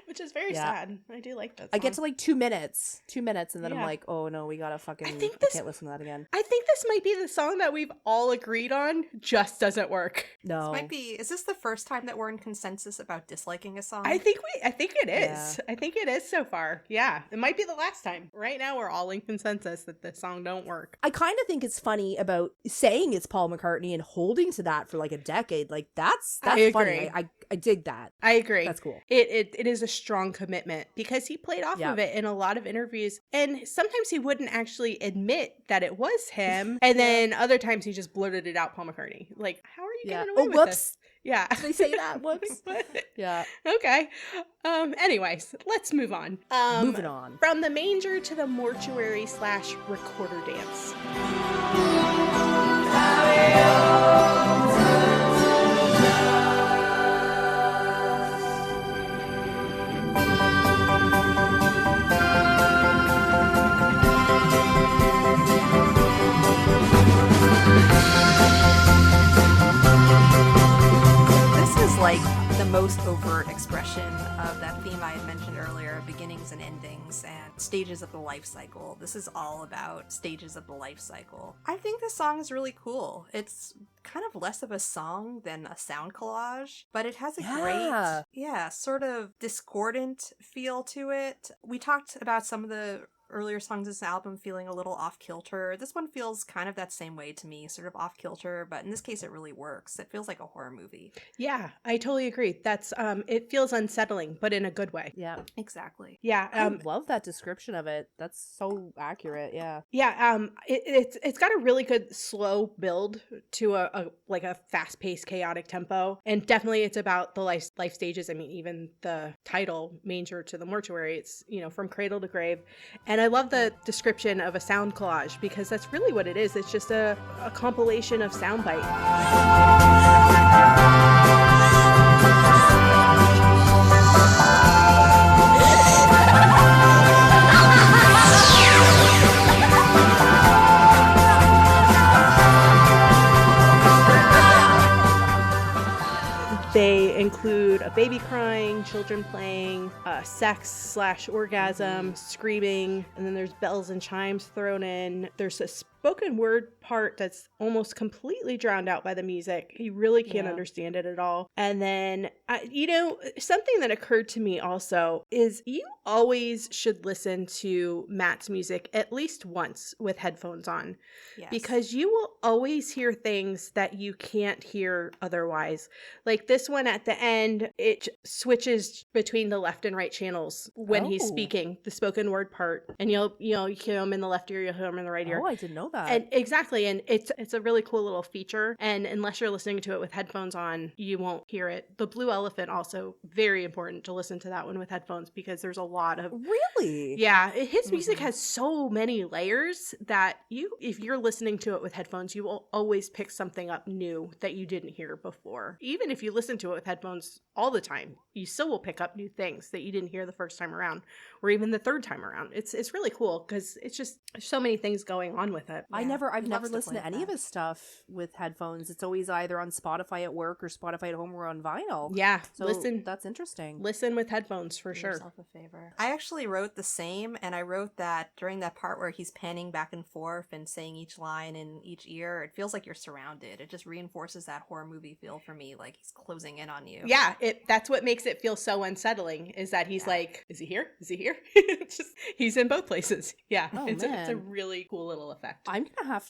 Which is very Yeah. sad. I do like that song. I get to like 2 minutes, and then I'm Yeah. like, oh no, we gotta fucking. I I think this- can't listen to that again. I think this might be the song that we've all agreed on just doesn't work. No, Is this the first time that we're in consensus about disliking a song? I think it is. Yeah. I think it is so far. Yeah. It might be the last time. Right now we're all in consensus that this song don't work. I kind of think it's funny about saying it's Paul McCartney and holding to that for like a decade. Like that's I funny. agree. I dig that. I agree. That's cool. It is a strong commitment because he played off Yeah. of it in a lot of interviews, and sometimes he wouldn't actually admit that it was him, and then other times he just blurted it out, Paul McCartney. Like, how are you Yeah. getting away Oh, with whoops. this? Yeah. Did they say that? Whoops. What? Yeah. Okay. Anyways, let's move on. Moving on. From the manger to the mortuary / recorder dance. This is like the most overt expression of that theme I had mentioned earlier, beginnings and endings and stages of the life cycle. This is all about stages of the life cycle. I think this song is really cool. It's kind of less of a song than a sound collage, but it has a Yeah. great, sort of discordant feel to it. We talked about some of the earlier songs in this album feeling a little off kilter. This one feels kind of that same way to me, sort of off kilter, but in this case it really works. It feels like a horror movie. Yeah, I totally agree. That's it feels unsettling, but in a good way. Yeah. Exactly. Yeah. I love that description of it. That's so accurate. Yeah. Yeah, it's got a really good slow build to a fast paced chaotic tempo, and definitely it's about the life stages. I mean, even the title "Manger to the Mortuary," it's from cradle to grave, and I love the description of a sound collage because that's really what it is. It's just a compilation of sound bites. They include a baby crying, children playing, sex / orgasm, screaming, and then there's bells and chimes thrown in. There's a spoken word part that's almost completely drowned out by the music. You really can't understand it at all. And then, something that occurred to me also is you always should listen to Matt's music at least once with headphones on. Yes. Because you will always hear things that you can't hear otherwise. Like this one at the end, it switches between the left and right channels when he's Oh. speaking, the spoken word part. And you hear him in the left ear, you'll hear him in the right ear. Oh, I didn't know that. And exactly, and it's a really cool little feature. And unless you're listening to it with headphones on, you won't hear it. The Blue Elephant also very important to listen to that one with headphones because there's a lot of Really? yeah. His music has so many layers that if you're listening to it with headphones, you will always pick something up new that you didn't hear before. Even if you listen to it with headphones all the time, you still will pick up new things that you didn't hear the first time around, or even the third time around. It's really cool because it's just there's so many things going on with it. I've he never loves to listened play to any that. of his stuff with headphones. It's always either on Spotify at work or Spotify at home or on vinyl. Yeah, So listen that's interesting. with headphones for Do sure. yourself a favor. I actually wrote the same, and I wrote that during that part where he's panning back and forth and saying each line in each ear, it feels like you're surrounded. It just reinforces that horror movie feel for me, like he's closing in on you. Yeah, that's what makes it feel so unsettling is that he's Yeah. like, is he here? Is he here? He's in both places. Yeah, Oh, it's a man. really cool little effect. I'm gonna have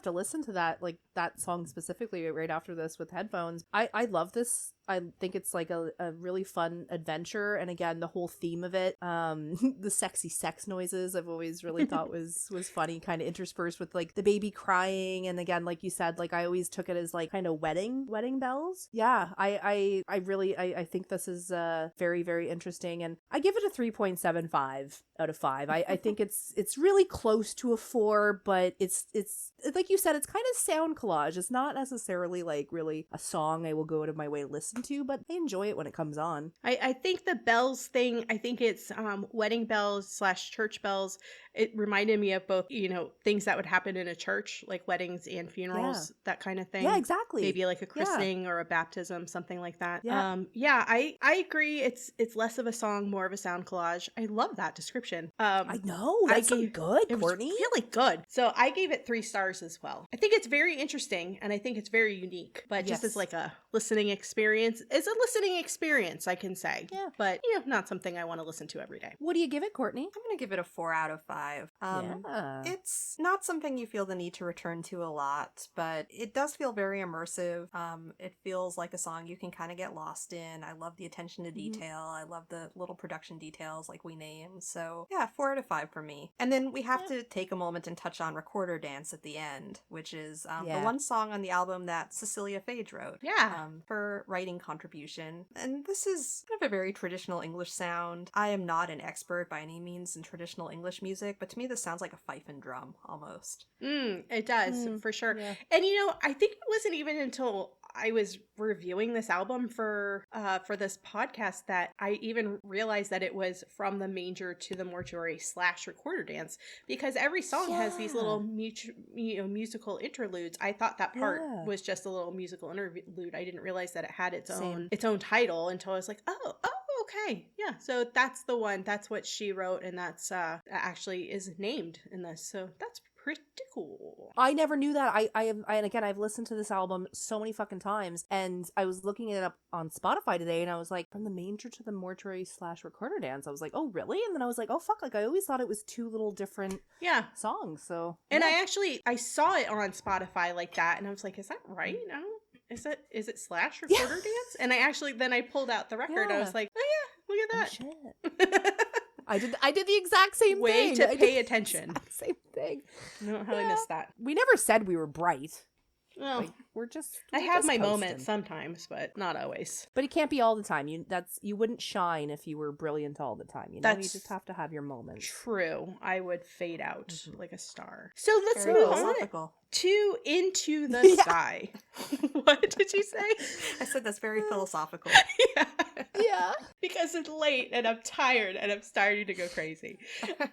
to listen to that song specifically right after this with headphones. I love this. I think it's like a really fun adventure, and again the whole theme of it, the sexy sex noises I've always really thought was funny, kind of interspersed with like the baby crying, and again like you said, like I always took it as like kind of wedding bells. Yeah, I think this is very, very interesting, and I give it a 3.75 out of 5. I think it's really close to a 4, but it's like you said, it's kind of sound collage. It's not necessarily like really a song I will go out of my way to listen to, but I enjoy it when it comes on. I think the bells thing, I think it's wedding bells / church bells. It reminded me of both, things that would happen in a church, like weddings and funerals, that kind of thing. Yeah, exactly. Maybe like a christening or a baptism, something like that. Yeah. I agree. It's less of a song, more of a sound collage. I love that description. I know. That's so good, it was Courtney. really good. So I gave it 3 stars as well. I think it's very interesting and I think it's very unique, but just as like a listening experience, it's a listening experience, I can say. Yeah. But, not something I want to listen to every day. What do you give it, Courtney? I'm going to give it a 4 out of 5. It's not something you feel the need to return to a lot, but it does feel very immersive. It feels like a song you can kind of get lost in. I love the attention to detail. I love the little production details like we named. So yeah, 4 out of 5 for me. And then we have to take a moment and touch on Recorder Dance at the end, which is the one song on the album that Cecilia Phage wrote. Yeah. Her writing contribution. And this is kind of a very traditional English sound. I am not an expert by any means in traditional English music, but to me this sounds like a fife and drum almost. It does, for sure. Yeah. And I think it wasn't even until I was reviewing this album for this podcast that I even realized that it was from the manger to the mortuary / recorder dance, because every song has these little musical interludes. I thought that part was just a little musical interlude. I didn't realize that it had its own title until I was like, oh, okay. Yeah. So that's the one. That's what she wrote. And that's actually is named in this. So that's pretty cool. I never knew that. I've listened to this album so many fucking times, and I was looking it up on Spotify today, and I was like, from the manger to the mortuary / recorder dance. I was like, oh really? And then I was like, oh fuck, like I always thought it was 2 little different songs. So and I saw it on Spotify like that, and I was like, is that right? No. Is it / recorder dance? And then I pulled out the record. I was like, oh yeah, look at that. Shit. I did the exact same thing. Way to pay attention. Same thing. I don't know how I missed that. We never said we were bright. Well, we're I have just my coasting. moments sometimes, but not always. But it can't be all the time. You wouldn't shine if you were brilliant all the time. You just have to have your moments. True. I would fade out like a star. So let's Very move on philosophical. to Into the Sky. What did you say? I said that's very philosophical. Yeah. Because it's late and I'm tired and I'm starting to go crazy.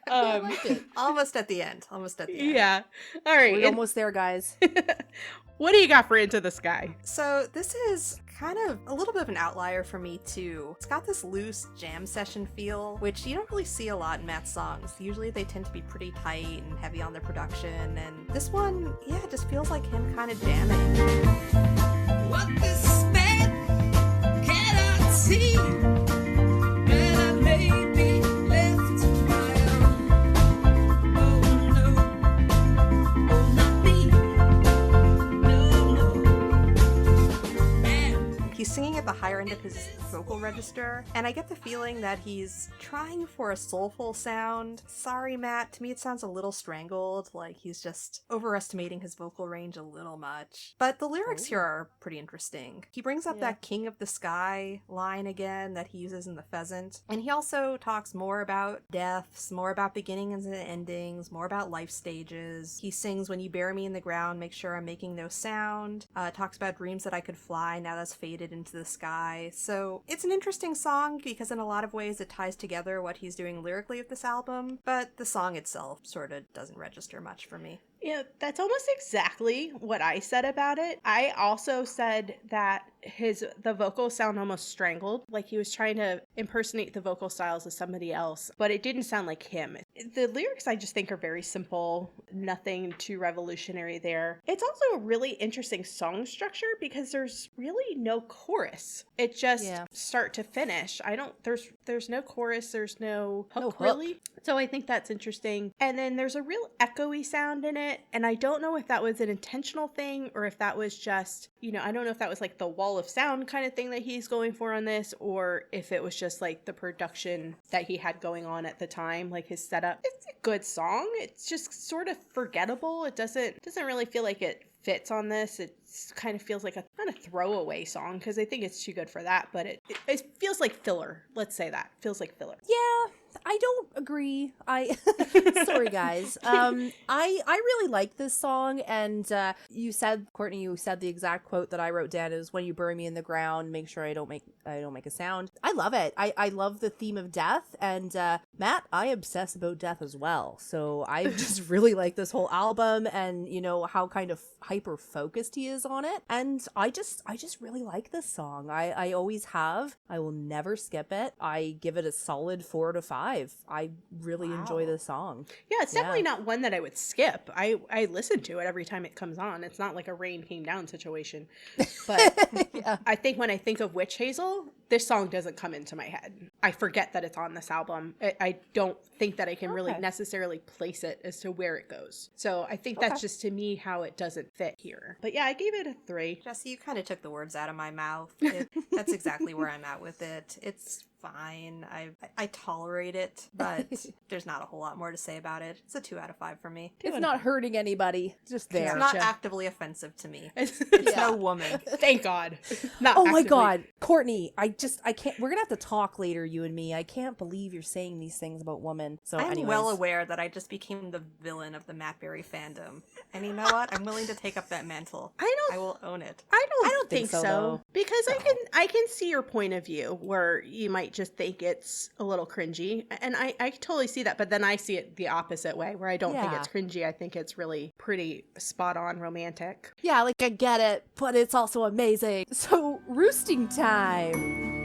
I liked it. Almost at the end. All Yeah. All right. We're almost there, guys. What do you got for Into the Sky? So this is kind of a little bit of an outlier for me too. It's got this loose jam session feel, which you don't really see a lot in Matt's songs. Usually they tend to be pretty tight and heavy on their production, and this one, it just feels like him kind of jamming. What this man cannot see, and I may be left to my own. Oh no, oh not me, no, man. He's singing at the higher end of his vocal register, and I get the feeling that he's trying for a soulful sound. Sorry, Matt, to me it sounds a little strangled, like he's just overestimating his vocal range a little much. But the lyrics here are pretty interesting. He brings up that King of the Sky line again that he uses in The Pheasant, and he also talks more about deaths, more about beginnings and endings, more about life stages. He sings, when you bury me in the ground, make sure I'm making no sound. Talks about dreams that I could fly, now that's faded into the sky. So it's an interesting song because in a lot of ways it ties together what he's doing lyrically with this album, but the song itself sort of doesn't register much for me. Yeah, that's almost exactly what I said about it. I also said that the vocals sound almost strangled, like he was trying to impersonate the vocal styles of somebody else, but it didn't sound like him. The lyrics I just think are very simple, nothing too revolutionary there. It's also a really interesting song structure because there's really no chorus. It just start to finish. There's no chorus, there's no hook really. So I think that's interesting. And then there's a real echoey sound in it. And I don't know if that was an intentional thing or if that was just, I don't know if that was like the wall of sound kind of thing that he's going for on this, or if it was just like the production that he had going on at the time, like his setup. It's a good song. It's just sort of forgettable. It doesn't really feel like it fits on this. It kind of feels like a kind of throwaway song because I think it's too good for that, but it feels like filler. Let's say that. Feels like filler. Yeah, I don't agree. Sorry guys. I really like this song, and you said, Courtney, you said the exact quote that I wrote down is, when you bury me in the ground, make sure I don't make a sound. I love it. I love the theme of death, and Matt, I obsess about death as well. So I just really like this whole album, and you know how kind of hyper focused he is on it, and I just really like this song. I always have. I will never skip it. I give it a solid 4 to 5. I really enjoy this song. Yeah, it's definitely not one that I would skip. I listen to it every time it comes on. It's not like a rain came down situation. But Yeah. I think when I think of Witch Hazel, this song doesn't come into my head. I forget that it's on this album. I don't think that I can really necessarily place it as to where it goes. So I think that's just, to me, how it doesn't fit here. But yeah, I gave it a 3. Jesse, you kind of took the words out of my mouth. That's exactly where I'm at with it. It's fine. I tolerate it, but there's not a whole lot more to say about it. It's a 2 out of 5 for me. It's not hurting anybody. Just there. It's not Gotcha. actively offensive to me. It's No woman. Thank God. Not Oh my actively. God, Courtney, I can't, we're gonna have to talk later, you and me. I can't believe you're saying these things about women. So I'm anyways. well aware that I just became the villain of the Matt Berry fandom. And you know what? I'm willing to take up that mantle. I will own it. I don't think think so, though. because I can see your point of view where you might just think it's a little cringy, and I totally see that, but then I see it the opposite way where I don't think Yeah. it's cringy. I think it's really pretty spot on romantic. Yeah, like I get it, but it's also amazing. So, roosting time.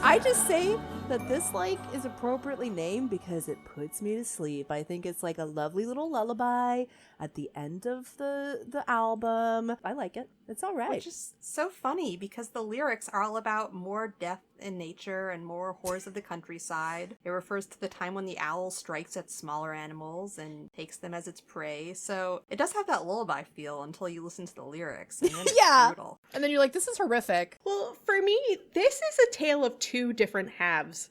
I just say that this is appropriately named because it puts me to sleep. I think it's like a lovely little lullaby at the end of the album. I like it. It's all right. Which is so funny because the lyrics are all about more death in nature and more horrors of the countryside. It refers to the time when the owl strikes at smaller animals and takes them as its prey. So it does have that lullaby feel until you listen to the lyrics. And then it's brutal. And then you're like, this is horrific. Well, for me, this is a tale of 2 different halves.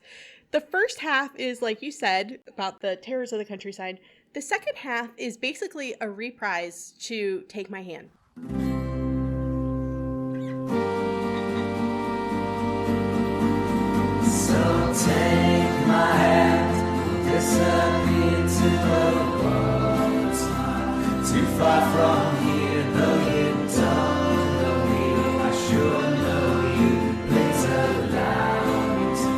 The first half is, like you said, about the terrors of the countryside. The second half is basically a reprise to Take My Hand. So take my hand, we'll disappear to the world's mind. Too far from here, though you don't know me, I sure know you. Please allow me to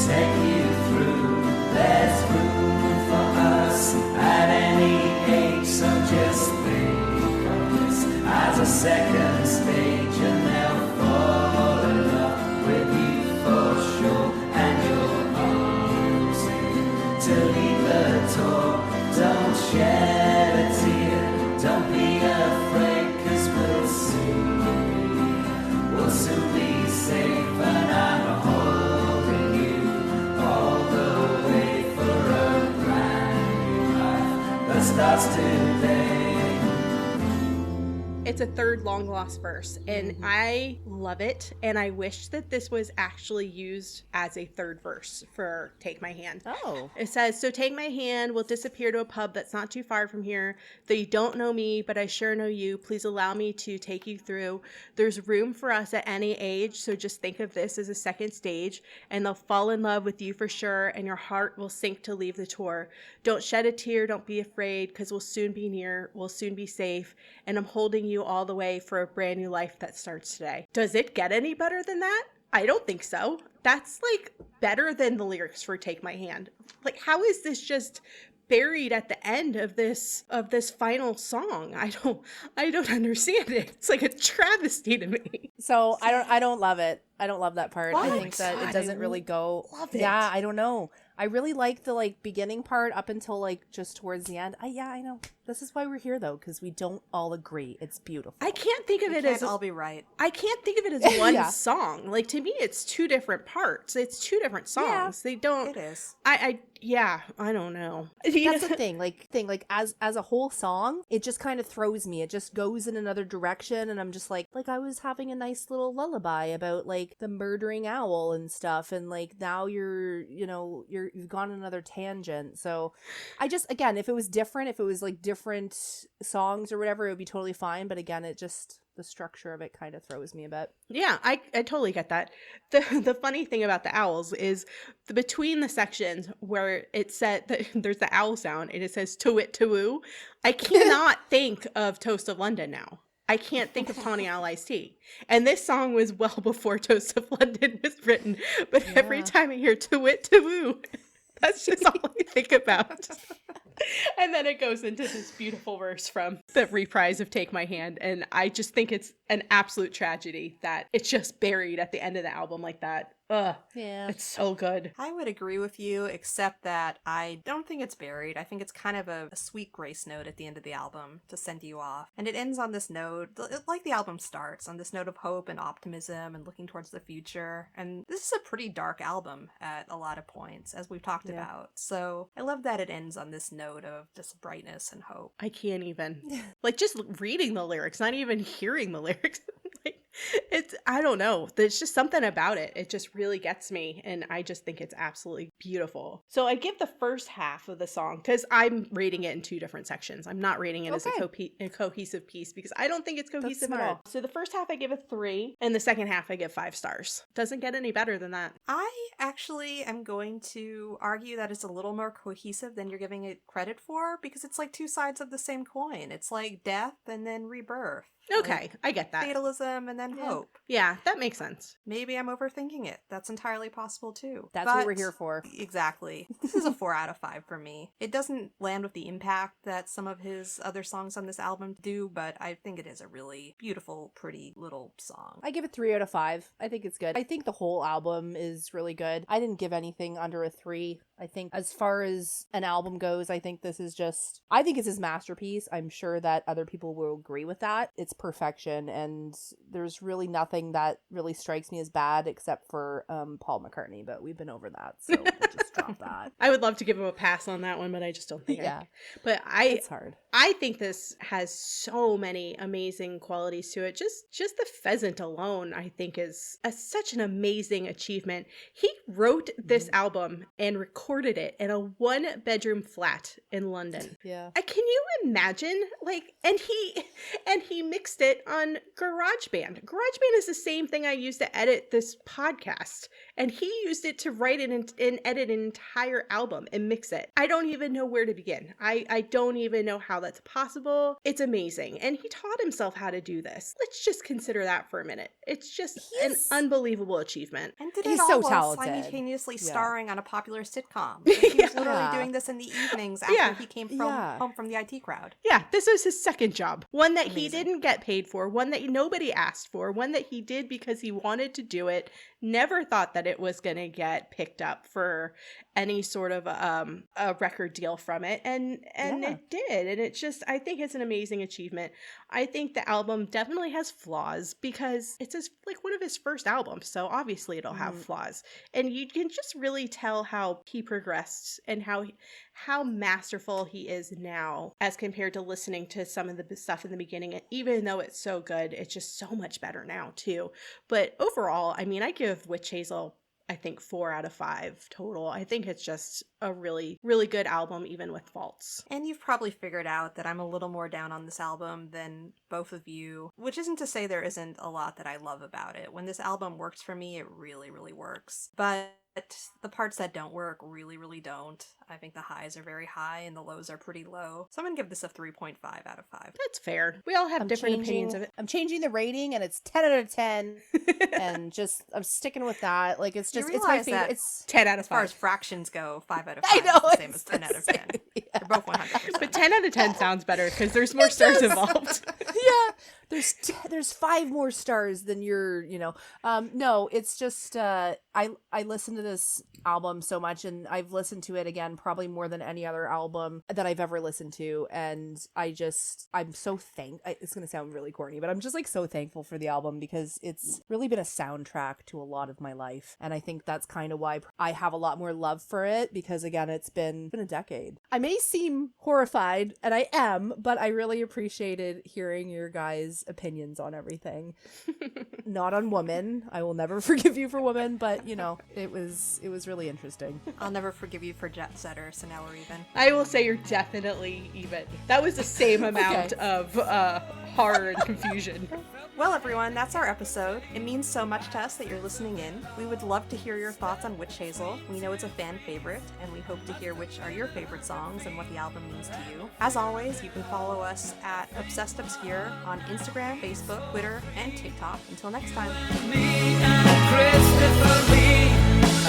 take you through. There's room for us at any age, so just think of this as a second stage, and they'll fall in love with you for sure. And your arms to lead the tour. Don't shed a tear, don't be afraid, 'cause we'll soon be safe, and I'm holding you all the way for a brand new life that starts today. It's a third long lost verse, and I love it, and I wish that this was actually used as a third verse for Take My Hand. Oh. It says, so take my hand, we'll disappear to a pub that's not too far from here. Though you don't know me, but I sure know you. Please allow me to take you through. There's room for us at any age, so just think of this as a second stage, and they'll fall in love with you for sure, and your heart will sink to leave the tour. Don't shed a tear, don't be afraid, because we'll soon be near, we'll soon be safe, and I'm holding you all the way for a brand new life that starts today. Does it get any better than that? I don't think so. That's better than the lyrics for Take My Hand. How is this just buried at the end of this final song? I don't understand it. It's like a travesty to me. So I don't love it. I don't love that part. I What? think that it doesn't really go. Love it. Yeah, I don't know. I really like the like beginning part up until like just towards the end. I know. This is why we're here though, because we don't all agree. It's beautiful. I can't think of it as I'll be right. I can't think of it as one Yeah. song. Like, to me, it's two different parts. It's two different songs. They don't. It is. Yeah, I don't know. That's the thing. Like as a whole song, it just kind of throws me. It just goes in another direction, and I'm just like I was having a nice little lullaby about like the murdering owl and stuff, and like now you've gone another tangent. So I just, again, if it was different, if it was like different songs or whatever, it would be totally fine. But again, it just, the structure of it kind of throws me a bit. Yeah, I totally get that. The funny thing about the owls is between the sections where it said that there's the owl sound and it says to wit to woo, I cannot think of Toast of London now. I can't think of Tawny Owl Iced Tea. And this song was well before Toast of London was written. But every time I hear to wit to woo, that's just all I think about. And then it goes into this beautiful verse from the reprise of Take My Hand. And I just think it's an absolute tragedy that it's just buried at the end of the album like that. Ugh. Yeah. It's so good. I would agree with you, except that I don't think it's buried. I think it's kind of a sweet grace note at the end of the album to send you off. And it ends on this note, like the album starts, on this note of hope and optimism and looking towards the future. And this is a pretty dark album at a lot of points, as we've talked about. So I love that it ends on this note of just brightness and hope. I can't even. Like, just reading the lyrics, not even hearing the lyrics. Like, it's, I don't know. There's just something about it. It just really gets me. And I just think it's absolutely beautiful. So I give the first half of the song, because I'm rating it in two different sections. I'm not rating it as a cohesive piece, because I don't think it's cohesive at all. So the first half I give a 3, and the second half I give 5 stars. Doesn't get any better than that. I actually am going to argue that it's a little more cohesive than you're giving it credit for, because it's like two sides of the same coin. It's like death and then rebirth. Okay, Like I get that. fatalism and then hope. Yeah, that makes sense. Maybe I'm overthinking it. That's entirely possible too. That's what we're here for. Exactly. This is a 4 out of 5 for me. It doesn't land with the impact that some of his other songs on this album do, but I think it is a really beautiful, pretty little song. I give it 3 out of 5. I think it's good. I think the whole album is really good. I didn't give anything under a 3. I think as far as an album goes, I think it's his masterpiece. I'm sure that other people will agree with that. It's perfection, and there's really nothing that really strikes me as bad except for Paul McCartney, but we've been over that, so we'll just drop that. I would love to give him a pass on that one, but I just don't think But It's hard. I think this has so many amazing qualities to it. Just the pheasant alone, I think, is such an amazing achievement. He wrote this album and recorded it in a 1-bedroom flat in London. Yeah. Can you imagine? Like, and he mixed it on GarageBand. GarageBand is the same thing I use to edit this podcast, and he used it to write and edit an entire album and mix it. I don't even know where to begin. I don't even know how that's possible. It's amazing. And he taught himself how to do this. Let's just consider that for a minute. It's just an unbelievable achievement. And did He's it all so while talented. simultaneously Yeah. starring on a popular sitcom. Like, he was literally Yeah. doing this in the evenings after he came home from the IT crowd. Yeah, this was his second job. One that he Amazing. didn't get paid for, one that nobody asked for, one that he did because he wanted to do it. Never thought that it was going to get picked up for any sort of a record deal from it. And it did. And it's just, I think it's an amazing achievement. I think the album definitely has flaws because it's like one of his first albums. So obviously it'll have flaws. And you can just really tell how he progressed and how masterful he is now as compared to listening to some of the stuff in the beginning. And even though it's so good, it's just so much better now too. But overall, I mean, I give Witchazel, I think, 4 out of 5 total. I think it's just a really, really good album, even with faults. And you've probably figured out that I'm a little more down on this album than both of you, which isn't to say there isn't a lot that I love about it. When this album works for me, it really, really works. But the parts that don't work really, really don't. I think the highs are very high and the lows are pretty low. So I'm going to give this a 3.5 out of 5. That's fair. We all have different opinions of it. I'm changing the rating, and it's 10 out of 10. And just, I'm sticking with that. Like, it's just, it's my favorite. It's 10 out of 5. As far as fractions go, 5 out of 5 I know, is the same it's as 10 out of 10. Yeah. They're both 100%. But 10 out of 10 sounds better because there's more stars involved. Yeah. there's 5 more stars than your, no, it's just I listened to this album so much, and I've listened to it again probably more than any other album that I've ever listened to, and I'm so it's gonna sound really corny, but I'm just like so thankful for the album because it's really been a soundtrack to a lot of my life, and I think that's kind of why I have a lot more love for it, because again, it's been a decade. I may seem horrified, and I am, but I really appreciated hearing your guys' opinions on everything. Not on Woman. I will never forgive you for Woman, but it was really interesting. I'll never forgive you for Jet Setter, so now we're even. I will say you're definitely even. That was the same amount of horror and confusion. Well, everyone, that's our episode. It means so much to us that you're listening in. We would love to hear your thoughts on Witchazel. We know it's a fan favorite, and we hope to hear which are your favorite songs and what the album means to you. As always, you can follow us at Obsessed Obscure on Instagram, Facebook, Twitter, and TikTok. Until next time. Me and Christopher Lee,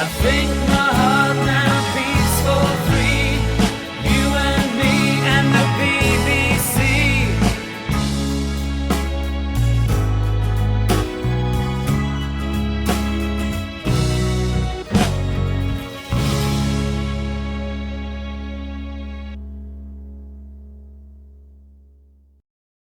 I think my heart now beats for free.